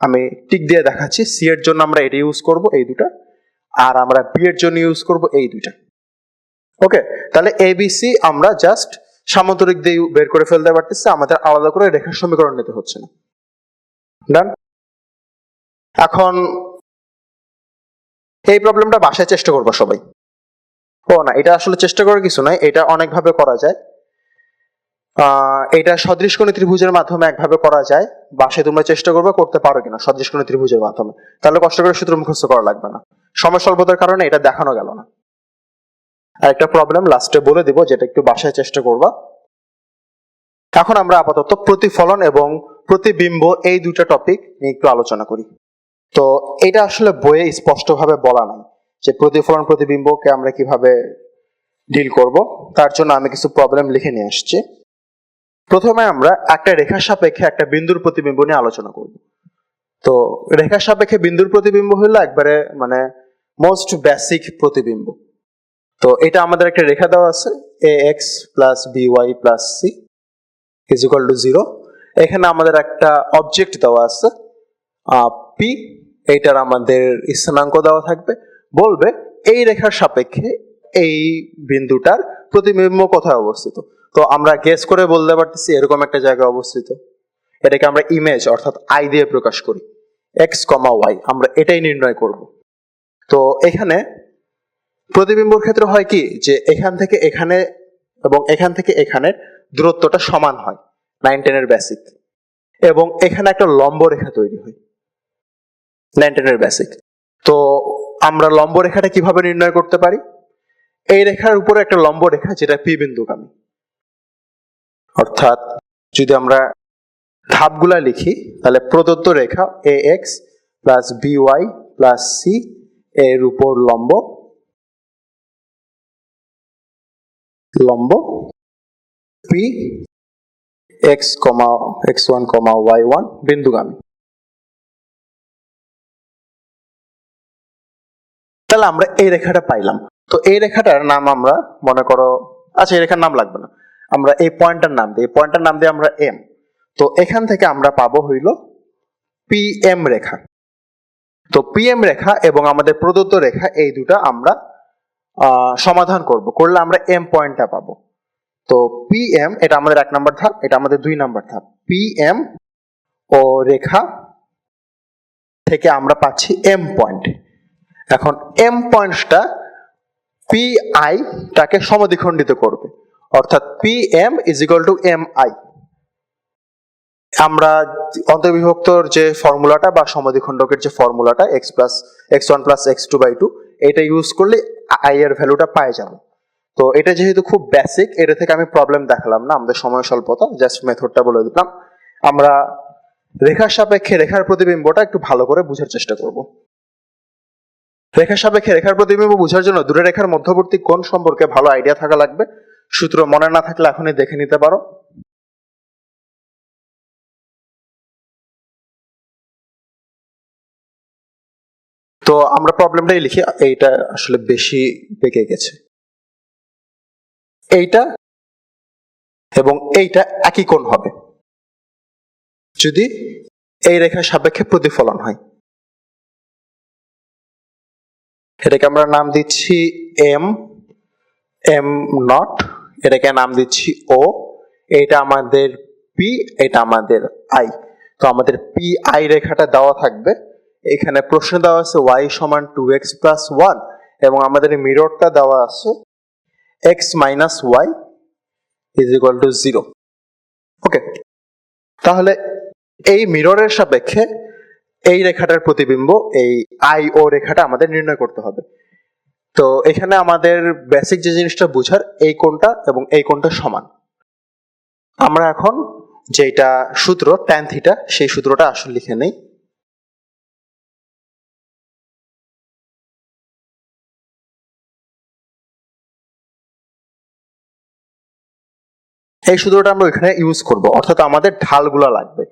আমি টিক দিয়ে দেখাচ্ছি, সি এর জন্য আমরা এটা ইউজ করব এই দুটা, আর আমরা বি এর জন্য ইউজ করব এই দুইটা। ওকে, তাহলে এবিসি আমরা জাস্ট সামান্তরিক দিয়ে বের করে ফেলতে পারতেছি, আমাদের আলাদা করে রেখার সমীকরণ নিতে হচ্ছে না। ডান। এখন এই প্রবলেমটা বাসায় চেষ্টা করবো সবাই। ও না, এটা আসলে চেষ্টা করার কিছু নয়, এটা অনেকভাবে করা যায়। এটা সদৃশকোণী ত্রিভুজের মাধ্যমে একভাবে করা যায়, বাসায় তোমরা চেষ্টা করবে করতে পারো কিনা সদৃশকোণী ত্রিভুজের মাধ্যমে, তাহলে কষ্ট করে সূত্র মুখস্থ করা লাগবে না। সময় স্বল্পতার কারণে এটা দেখানো গেল না। আর একটা প্রবলেম লাস্টে বলে দিব, যেটা একটু বাসায় চেষ্টা করবা। এখন আমরা আপাতত প্রতিফলন এবং প্রতিবিম্ব এই দুটো টপিক নিয়ে একটু আলোচনা করি। তো এটা আসলে বইয়ে স্পষ্টভাবে বলা নাই যে প্রতিফলন প্রতিবিম্বকে আমরা কিভাবে ডিল করব, তার জন্য আমি কিছু প্রবলেম লিখে নিয়ে আসছি। প্রথমে আমরা একটা রেখার সাপেক্ষে একটা বিন্দুর প্রতিবিম্ব নিয়ে আলোচনা করব। তো রেখার সাপেক্ষে বিন্দুর প্রতিবিম্ব হলো একবারে মানে মোস্ট বেসিক প্রতিবিম্ব। তো এটা আমাদের একটা রেখা দেওয়া আছে ax plus by plus c is equal two 0। এখানে আমাদের একটা অবজেক্ট দেওয়া আছে p, এইটার আমাদের স্থানাঙ্ক দেওয়া থাকবে, বলবে এই রেখার সাপেক্ষে এই বিন্দুটার প্রতিবিম্ব কোথায় অবস্থিত। তো আমরা গেস করে বলতে পারতেছি এরকম একটা জায়গায় অবস্থিত। এটাকে আমরা ইমেজ অর্থাৎ আই দিয়ে প্রকাশ করি, x, y, আমরা এটাই নির্ণয় করব। তো এখানে প্রতিবিম্বর ক্ষেত্রে হয় কি যে এখান থেকে এখানে এবং এখান থেকে এখানের দূরত্বটা সমান হয় 9-10 এর বেসিক, এবং এখানে একটা লম্ব রেখা তৈরি হয় 9-10 এর বেসিক। তো আমরা লম্ব রেখাটা কিভাবে নির্ণয় করতে পারি? এই রেখার উপরে একটা লম্ব রেখা যেটা পি বিন্দুগামী, অর্থাৎ যদি আমরা ধাপগুলা লিখি তাহলে প্রদত্ত রেখা ax plus by plus c এর উপর লম্ব p x1, y1 বিন্দুগামী। তাহলে আমরা এই রেখাটা পাইলাম। তো এই রেখাটার নাম আমরা মনে করো, আচ্ছা এই রেখার নাম লাগবে না, আমরা এই পয়েন্টটার নাম দিই, এই পয়েন্টটার নাম দিই আমরা এম। তো এখান থেকে আমরা পাবো হইল পিএম রেখা। তো পিএম রেখা এবং আমাদের প্রদত্ত রেখা এই দুটা আমরা সমাধান করলে আমরা এম পয়েন্টটা পাবো। তো পিএম এটা আমাদের 1 নম্বর ধাপ, এটা আমাদের 2 নম্বর ধাপ। পিএম ও রেখা থেকে আমরা পাচ্ছি এম পয়েন্ট। এখন এম পয়েন্টটা পিআই টাকে সমদ্বিখণ্ডিত করবে, অর্থাৎ PM is equal to M I. আমরা অন্তর্বিভক্তর যে ফর্মুলাটা বা সমদ্বিখণ্ডকের যে ফর্মুলাটা x1 প্লাস x2/2 এটা ইউজ করলে আই এর ভ্যালুটা পাই যাবো। তো এটা যেহেতু খুব বেসিক, এটা থেকে আমি প্রবলেম দেখালাম না, আমাদের সময় স্বল্পতা, জাস্ট মেথডটা বলে দিলাম। আমরা রেখার সাপেক্ষে রেখার প্রতিবিম্বটা একটু ভালো করে বোঝার চেষ্টা করব। রেখার সাপেক্ষে রেখার প্রতিবিম্ব বোঝার জন্য দুটো রেখার মধ্যবর্তী কোণ সম্পর্কে ভালো আইডিয়া থাকা লাগবে। সূত্র মনে না থাকলে এখনই দেখে নিতে পারো। তো আমরা প্রবলেমটাই লিখি, এইটা আসলে বেশি বেঁকে গেছে। এইটা এবং এইটা একই কোণ হবে যদি এই রেখার সাপেক্ষে প্রতিফলন হয়। এটাকে আমরা নাম দিচ্ছি এম নট, এটাকে নাম দিচ্ছি ও, এটা আমাদের পি, এটা আমাদের আই। তো আমাদের পি আই রেখাটা দেওয়া থাকবে, এখানে প্রশ্ন দেওয়া আছে y সমান 2x প্লাস 1 এবং আমাদের মিররটা দেওয়া আছে x minus y is equal two 0। ওকে, তাহলে এই মিররের সাপেক্ষে এই রেখাটার প্রতিবিম্ব এই আই ও রেখাটা আমাদের নির্ণয় করতে হবে। তো এখানে আমাদের বেসিক যে জিনিসটা বোঝার, এই কোণটা এবং এই কোণটা সমান, আমরা এখন যেটা সূত্র tan থিটা সেই সূত্রটা আসলে লিখে নেই। এই সূত্রটা আমরা ওইখানে ইউজ করব, অর্থাৎ আমাদের ঢালগুলো লাগবে।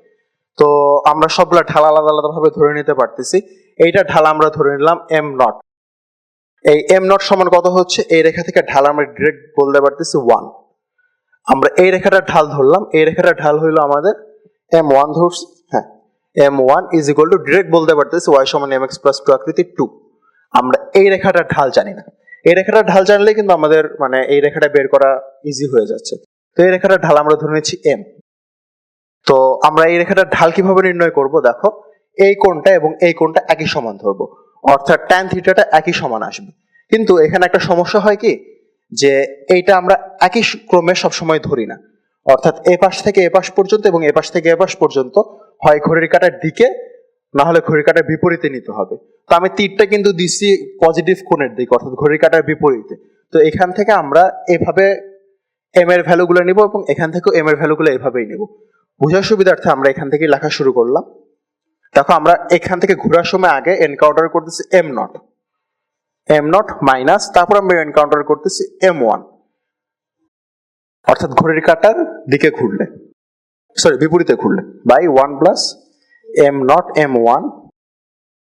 তো আমরা সবগুলা ঢাল আলাদা আলাদা ভাবে ধরে নিতে পারতেছি। এইটা ঢাল আমরা ধরে নিলাম এম নট। এই এম নট সমান কত হচ্ছে, এই রেখা থেকে ঢাল আমরা ডিরেক্ট বলতে পারতেছি 1। আমরা এই রেখাটা ঢাল ধরলাম, এই রেখাটা ঢাল হইলো আমাদের m1 ধরছি। হ্যাঁ, m1 is equal to direct বলতে পারতেছি y সমান mx প্লাস 2 আকৃতির 2। আমরা এই রেখাটার ঢাল জানি না, এই রেখাটার ঢাল জানলে কিন্তু আমাদের মানে এই রেখাটা বের করা ইজি হয়ে যাচ্ছে। তো এই রেখাটার ঢাল আমরা ধরে নিচ্ছি m। তো আমরা এই রেখাটার ঢাল কিভাবে নির্ণয় করব, দেখো এই কোণটা এবং এই কোণটা একই সমান ধরবো, অর্থাৎ tan থিটাটা একই সমান আসবে। কিন্তু এখানে একটা সমস্যা হয় কি, যে এইটা আমরা একই ক্রমে সবসময় ধরি না, অর্থাৎ এ পাশ থেকে এ পাশ পর্যন্ত এবং এ পাশ থেকে এ পাশ পর্যন্ত হয় ঘড়ির কাঁটার দিকে না হলে ঘড়ির কাঁটার বিপরীতে নিতে হবে। তো আমি তীরটা কিন্তু দিচ্ছি পজিটিভ কোণের দিকে, অর্থাৎ ঘড়ির কাঁটার বিপরীতে। তো এখান থেকে আমরা এভাবে এম এর ভ্যালুগুলো নিব এবং এখান থেকেও এম এর ভ্যালুগুলো এভাবেই নিব। বোঝার সুবিধার্থে আমরা এখান থেকে লেখা শুরু করলাম। দেখো আমরা এখান থেকে ঘোরার সময় আগে এনকাউন্টার করতেছি এম নট মাইনাস, তারপর আমরা এনকাউন্টার করতেছি m1, অর্থাৎ ঘড়ির কাঁটার দিকে ঘুরলে, সরি বিপরীতে ঘুরলে, by 1 plus m not m1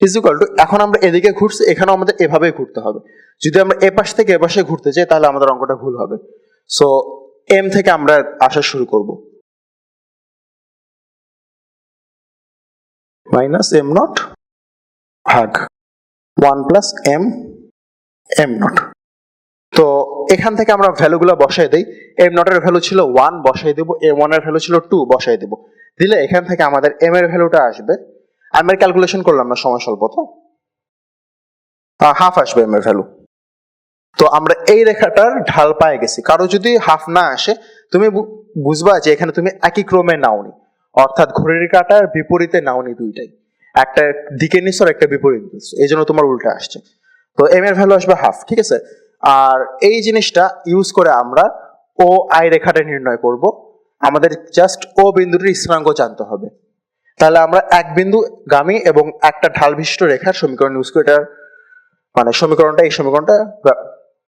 is equal to, এখন আমরা এদিকে ঘুরছি, এখানেও আমাদের এভাবেই ঘুরতে হবে। যদি আমরা এ পাশ থেকে এ পাশে ঘুরতে যাই তাহলে আমাদের অঙ্কটা ভুল হবে। সো এম থেকে আমরা আসা শুরু করব, মাইনাস এম নট ভাগ 1 প্লাস এম নট। তো এখান থেকে আমরা ভ্যালুগুলো বসাই দেই। এম নটের ভ্যালু ছিল 1, বসাই দেব। m1 এর ভ্যালু ছিল 2, বসাই দেব। দিলে এখান থেকে আমাদের m এর ভ্যালুটা আসবে, আমি ক্যালকুলেশন করলাম না, সময় স্বল্প তো হাফ আসবে m এর ভ্যালু। তো আমরা এই রেখাটার ঢাল পায়ে গেছি। কারো যদি হাফ না আসে, তুমি বুঝবা যে এখানে তুমি একই ক্রমে নাওনি, অর্থাৎ ঘড়ির কাঁটার বিপরীতে নাওনি, দুইটাই একটা দিকে নিছো আর একটা বিপরীত নিছো, এই জন্য তোমার উল্টা আসছে। তো এম এর ভ্যালু আসবে হাফ, ঠিক আছে। আর এই জিনিসটা ইউজ করে আমরা ও আই রেখাটা নির্ণয় করব। আমাদের জাস্ট ও বিন্দুটির স্থানাঙ্ক জানতে হবে, তাহলে আমরা এক বিন্দু গামী এবং একটা ঢাল বিশিষ্ট রেখার সমীকরণ ইউজ করে এটার মানে এই সমীকরণটা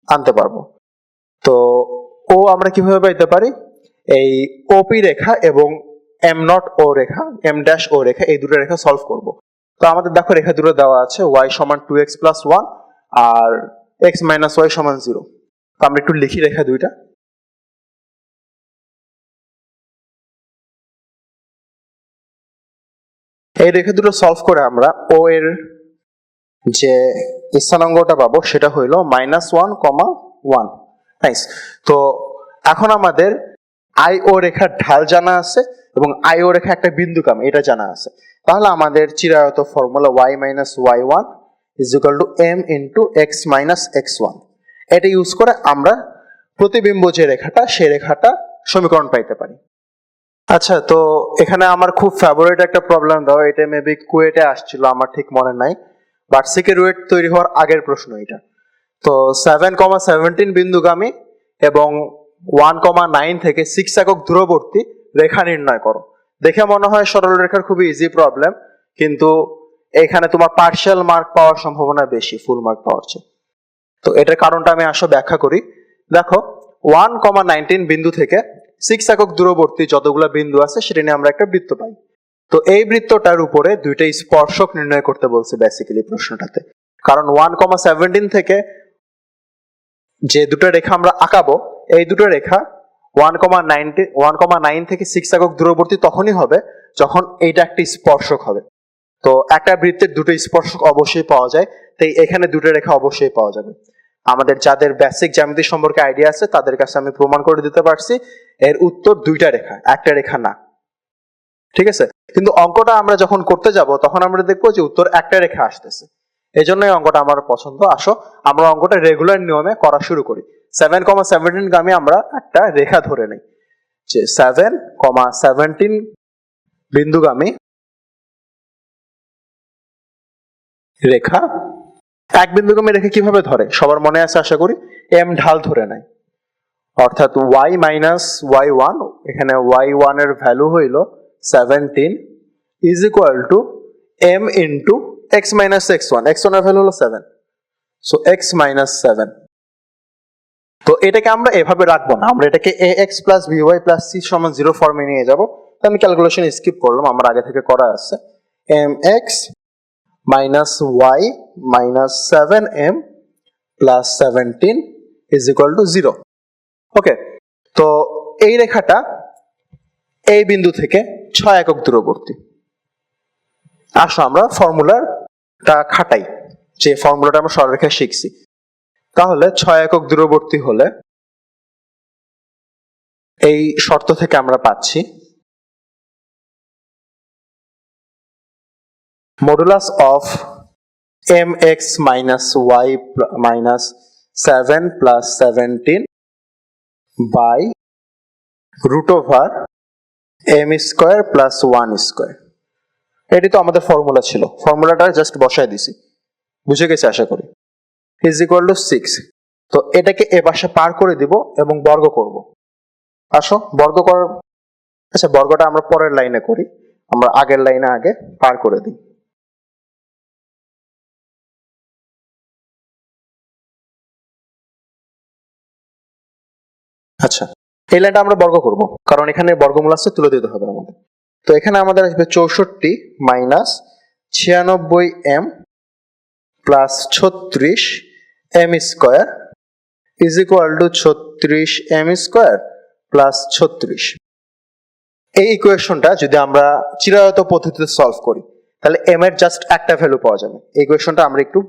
আনতে পারবো। তো ও আমরা কিভাবে পাইতে পারি, এই ওপি রেখা এবং এম নট ও রেখা, এম ড্যাশ ও রেখা, এই দুটো রেখা সলভ করব। তো আমাদের দেখো রেখা দুটো দেওয়া আছে, y সমান 2x প্লাস 1 আর x মাইনাস y সমান 0। তো আমরা একটু লিখি রেখা দুইটা। এই রেখা দুটো সলভ করে আমরা ও এর যে স্থানাঙ্কটা পাবো সেটা হইলো -1,1। নাইস। তো এখন আমাদের আই ও রেখার ঢাল জানা আছে এবং আই ও রেখা একটা বিন্দুগামী, এটা জানা আছে। তাহলে আমাদের চিরায়ত formula y minus y1 is equal to m into x minus x1, এটা ইউজ করে আমরা প্রতিবিম্ব যে রেখাটা সেই রেখাটা সমীকরণ পাইতে পারি। আচ্ছা, তো এখানে আমার খুব ফেভারিট একটা প্রবলেম দাও, এটা মেবি কুয়েটে আসছিল, আমার ঠিক মনে নাই, বার্ষিকের রুয়েট তৈরি হওয়ার আগের প্রশ্ন এটা। তো 7,17 বিন্দুগামী এবং 1,9 থেকে 6 একক দূরবর্তী রেখা নির্ণয় করো। দেখে মনে হয় সরল রেখার খুবই ইজি প্রবলেম, কিন্তু এখানে তোমার পার্শিয়াল মার্ক পাওয়ার সম্ভাবনা বেশি ফুল মার্ক পাওয়ার চেয়ে। তো এটার কারণটা আমি আসলে ব্যাখ্যা করি। দেখো 1,19 বিন্দু থেকে 6 একক দূরবর্তী যতগুলো বিন্দু আছে সেটা নিয়ে আমরা একটা বৃত্ত পাই। তো এই বৃত্তটার উপরে দুইটা স্পর্শক নির্ণয় করতে বলছে বেসিক্যালি প্রশ্নটাতে, কারণ 1,17 থেকে যে দুটো রেখা আমরা আঁকাবো, এই দুটো রেখা 1,9 থেকে 6 একক দূরবর্তী তখনই হবে যখন এইটা একটি স্পর্শক হবে। তো একটা বৃত্তের দুটো স্পর্শক অবশ্যই পাওয়া যায়, তাই এখানে দুটো রেখা অবশ্যই পাওয়া যাবে। আমাদের যাদের বেসিক জ্যামিতি সম্পর্কে আইডিয়া আছে তাদের কাছে আমি প্রমাণ করে দিতে পারছি এর উত্তর দুইটা রেখা, একটা রেখা না, ঠিক আছে। কিন্তু অঙ্কটা আমরা যখন করতে যাব তখন আমরা দেখবো যে উত্তর একটা রেখা আসতেছে, এই জন্যই অঙ্কটা আমার পছন্দ। আসো আমরা অঙ্কটা রেগুলার নিয়মে করা শুরু করি। 7,17 গামী আমরা একটা রেখা ধরে নেই, যে 7,17 বিন্দুগামী রেখা। এক বিন্দুগামী রেখা কিভাবে ধরে সবার মনে আছে আশা করি, এম ঢাল ধরে নেয়, অর্থাৎ y মাইনাস y1, এখানে y1 এর ভ্যালু হইল 17 is equal to m into x minus x1, x1 এর ভ্যালু হলো 7, সো x মাইনাস 7। তো এটাকে আমরা এভাবে রাখবো না, আমরা এটাকে ax plus by plus c সমান 0 ফর্মে নিয়ে যাব। তো আমি ক্যালকুলেশন স্কিপ করলাম, আমার আগে থেকে করা আছে। mx minus y minus 7m plus 17 is equal two 0। ওকে, তো এই রেখাটা এই বিন্দু থেকে 6 একক দূরবর্তী। আসো আমরা ফর্মুলাটা খাটাই, যে ফর্মুলাটা আমরা সরলরেখায় শিখছি। তাহলে 6 একক দূরবর্তী হলে এই শর্ত থেকে আমরা পাচ্ছি modulus of mx minus y minus 7 plus 17 by root over m square plus 1 square. এটি তো আমাদের ফর্মুলা ছিল, ফর্মুলাটা জাস্ট বসায় দিছি, বুঝে গেছে আশা করি। Is equal two 6। তো এটাকে এ পাশে পার করে দিব এবং বর্গ করব। আসো বর্গ কর, আচ্ছা বর্গটা আমরা পরের লাইনে করি, আমরা আগের লাইনে আগে পার করে দিই। আচ্ছা, এই লাইনটা আমরা বর্গ করব, কারণ এখানে বর্গমূল আছে, তুলে দিতে হবে আমাদের। তো এখানে আমাদের আসবে 64 minus 96m plus 36m square is equal two 36m square plus 36। এই ইকুয়েশনটা যদি আমরা চিরায়ত পদ্ধতিতে সলভ করি তাহলে m এর জাস্ট একটা ভ্যালু পাওয়া যাবে। এই ইকুয়েশনটা আমরা একটু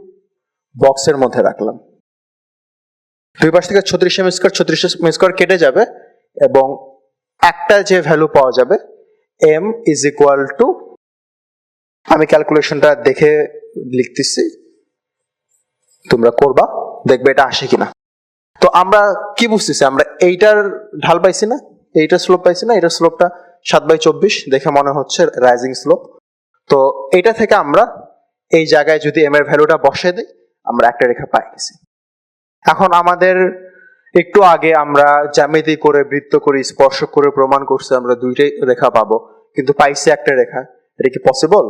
বক্সের মধ্যে রাখলাম। দুই পাশ থেকে 36m স্কোয়ার কেটে যাবে এবং একটা যে ভ্যালু পাওয়া যাবে m ইজ ইকুয়াল টু, আমি ক্যালকুলেশনটা দেখে লিখতেছি, তোমরা করবা, দেখবে এটা আসে কিনা। তো আমরা কি বুঝতেছি, আমরা এইটার ঢাল পাইছি না, এইটার স্লোপ পাইছি না, এটার স্লোপটা 7/24 দেখে মনে হচ্ছে রাইজিং স্লোপ। তো এইটা থেকে আমরা এই জায়গায় যদি m এর ভ্যালুটা বসিয়ে দিই আমরা একটা রেখা পাই গেছি। এখন আমাদের একটু আগে আমরা জ্যামিতি করে, বৃত্ত করে, স্পর্শক করে প্রমাণ করছি আমরা দুইটাই রেখা পাবো, কিন্তু পাইছি একটা রেখা। এটা কি পসিবল?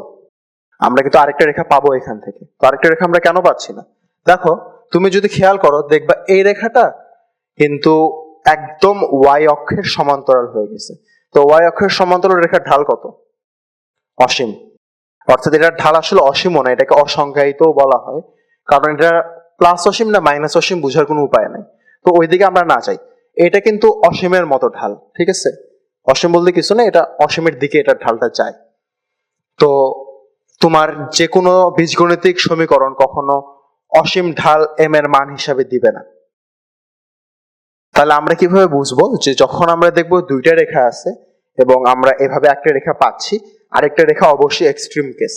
আমরা কিন্তু আরেকটা রেখা পাবো এখান থেকে। তো আরেকটা রেখা আমরা কেন পাচ্ছি না? দেখো, তুমি যদি খেয়াল করো দেখবা এই রেখাটা কিন্তু একদম y অক্ষের সমান্তরাল হয়ে গেছে। তো y অক্ষের সমান্তরাল রেখার ঢাল কত? অসীম। অর্থাৎ এটার ঢাল আসলে অসীমও না, এটাকে অসংজ্ঞায়িত বলা হয়, কারণ এটা প্লাস অসীম না মাইনাস অসীম বোঝার কোনো উপায় নাই। তো ওইদিকে আমরা না যাই, এটা কিন্তু অসীমের মতো ঢাল, ঠিক আছে? অসীম বলতে কিছু না, এটা অসীমের দিকে এটার ঢালটা যায়। তো তোমার যে কোনো বীজগণিতিক সমীকরণ কখনো অসীম ঢাল m এর মান হিসাবে দিবে না। তাহলে আমরা কিভাবে বুঝবো যে যখন আমরা দেখবো দুইটা রেখা আছে এবং আমরা এভাবে একটা রেখা পাচ্ছি, আরেকটা রেখা অবশ্যই এক্সট্রিম কেস,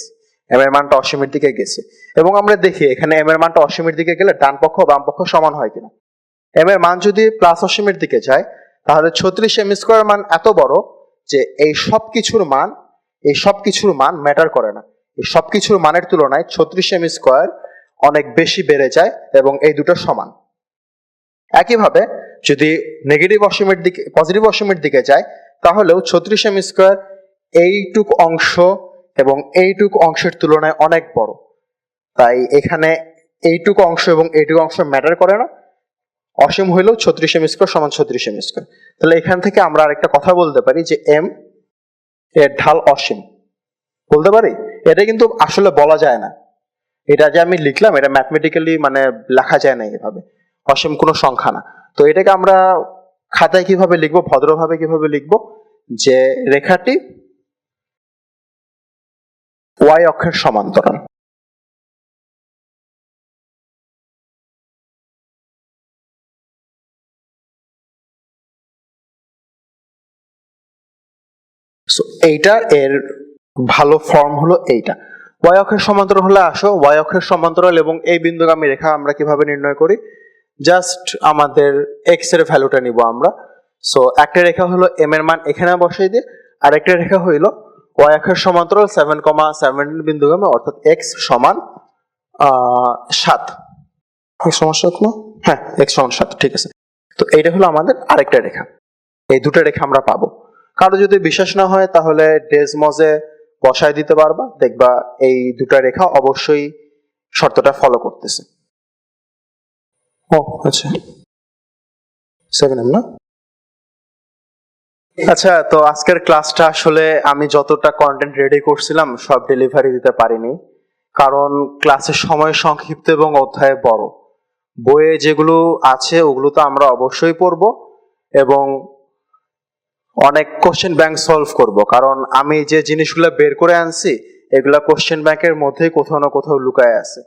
m এর মানটা অসীমের দিকে গেছে, এবং আমরা দেখি এখানে m এর মানটা অসীমের দিকে গেলে ডান পক্ষ বাম পক্ষ সমান হয় কিনা। m এর মান যদি প্লাস অসীমের দিকে যায় তাহলে 36m স্কোয়ার মান এত বড় যে এই সব কিছুর মান ম্যাটার করে না। এই সব কিছুর মানের তুলনায় 36m স্কোয়ার অনেক বেশি বেড়ে যায় এবং এই দুটো সমান। একইভাবে যদি নেগেটিভ অসীমের দিকে, পজিটিভ অসীমের দিকে যায় তাহলেও 36m স্কোয়ার এইটুক অংশ এবং এইটুক অংশের তুলনায় অনেক বড়। তাই এখানে এইটুক অংশ এবং এইটুক অংশ ম্যাটার করে না, অসীম হইলেও 36m স্কোয়ার সমান 36m স্কোয়ার। তাহলে এখান থেকে আমরা আরেকটা কথা বলতে পারি যে m এর ঢাল অসীম বলতে পারি। এটা কিন্তু আসলে বলা যায় না, এটা যে আমি লিখলাম এটা ম্যাথমেটিক্যালি মানে লেখা যায় না এভাবে, অসীম কোনো সংখ্যা না। তো এটাকে আমরা খাতায় কিভাবে লিখবো, ভদ্রভাবে কিভাবে লিখবো, যে রেখাটি y অক্ষের সমান্তরাল। এইটা এর ভালো ফর্ম হলো এইটা। y অক্ষের সমান্তরাল হলে আসো, y অক্ষের সমান্তরাল এবং এই বিন্দুগামী রেখা আমরা কিভাবে নির্ণয় করি, জাস্ট আমাদের x এর ভ্যালুটা নিব আমরা। সো একটা রেখা হলো m এর মান এখানে বসাই দিয়ে, আর একটা রেখা হইলো y অক্ষের সমান্তরাল 7,7 বিন্দুগামী, অর্থাৎ x সমান 7। সমস্যা হলো, হ্যাঁ x সমান 7, ঠিক আছে। তো এইটা হলো আমাদের আরেকটা রেখা। এই দুটো রেখা আমরা পাবো। কারো যদি বিশ্বাস না হয় তাহলে ডেসমজে বসায় দিতে পারবা, দেখবা এই দুটো রেখা অবশ্যই শর্তটা ফলো করতেছে। ও আচ্ছা, 7M না? আচ্ছা, তো আজকের ক্লাসটা আসলে আমি যতটা কন্টেন্ট রেডি করছিলাম সব ডেলিভারি দিতে পারিনি, কারণ ক্লাসের সময় সংক্ষিপ্ত এবং অধ্যায় বড়। বইয়ে যেগুলো আছে ওগুলো তো আমরা অবশ্যই পড়বো এবং অনেক কোশ্চেন ব্যাংক সলভ করব, কারণ আমি যে জিনিসগুলো বের করে আনছি এগুলা কোশ্চেন ব্যাংকের মধ্যেই কোথাও না কোথাও লুকায় আছে।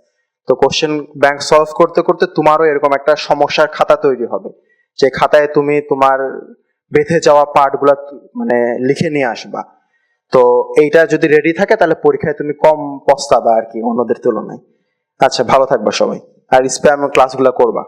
তো কোশ্চেন ব্যাংক সলভ করতে করতে তোমারও এরকম একটা সমস্যার খাতা তৈরি হবে, যে খাতায় তুমি তোমার বেঁধে যাওয়া পার্টগুলা মানে লিখে নিয়ে আসবা। তো এইটা যদি রেডি থাকে তাহলে পরীক্ষায় তুমি কম পস্তাবা আর কি অন্যদের তুলনায়। আচ্ছা, ভালো থাকবা সবাই, আর স্প্যাম ক্লাসগুলো করবা।